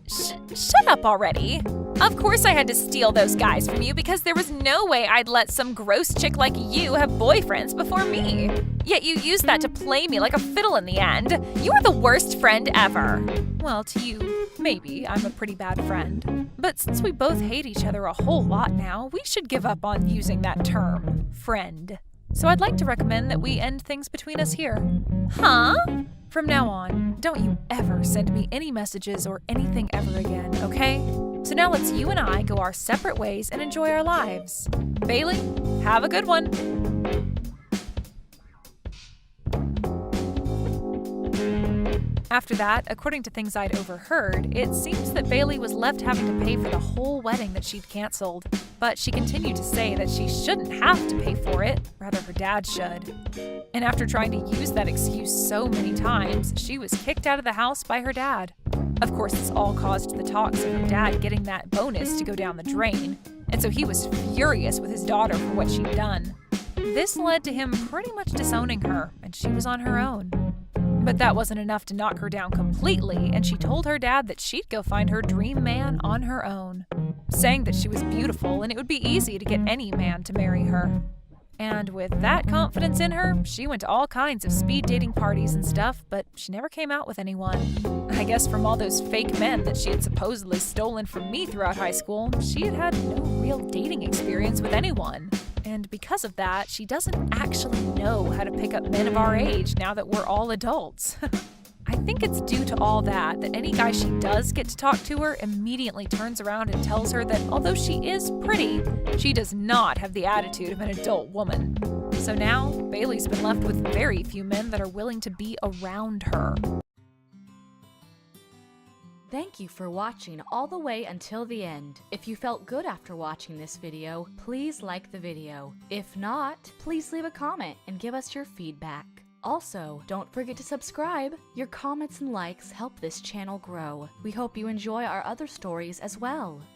Shut up already. Of course I had to steal those guys from you because there was no way I'd let some gross chick like you have boyfriends before me. Yet you used that to play me like a fiddle in the end. You were the worst friend ever. Well, to you, maybe I'm a pretty bad friend. But since we both hate each other a whole lot now, we should give up on using that term, friend. So I'd like to recommend that we end things between us here. Huh? From now on, don't you ever send me any messages or anything ever again, okay? So now let's you and I go our separate ways and enjoy our lives. Bailey, have a good one. After that, according to things I'd overheard, it seems that Bailey was left having to pay for the whole wedding that she'd canceled. But she continued to say that she shouldn't have to pay for it, rather her dad should. And after trying to use that excuse so many times, she was kicked out of the house by her dad. Of course, this all caused the talks of her dad getting that bonus to go down the drain, and so he was furious with his daughter for what she'd done. This led to him pretty much disowning her, and she was on her own. But that wasn't enough to knock her down completely, and she told her dad that she'd go find her dream man on her own, saying that she was beautiful and it would be easy to get any man to marry her. And with that confidence in her, she went to all kinds of speed dating parties and stuff, but she never came out with anyone. I guess from all those fake men that she had supposedly stolen from me throughout high school, she had had no real dating experience with anyone. And because of that, she doesn't actually know how to pick up men of our age now that we're all adults. I think it's due to all that any guy she does get to talk to her immediately turns around and tells her that although she is pretty, she does not have the attitude of an adult woman. So now, Bailey's been left with very few men that are willing to be around her. Thank you for watching all the way until the end. If you felt good after watching this video, please like the video. If not, please leave a comment and give us your feedback. Also, don't forget to subscribe. Your comments and likes help this channel grow. We hope you enjoy our other stories as well.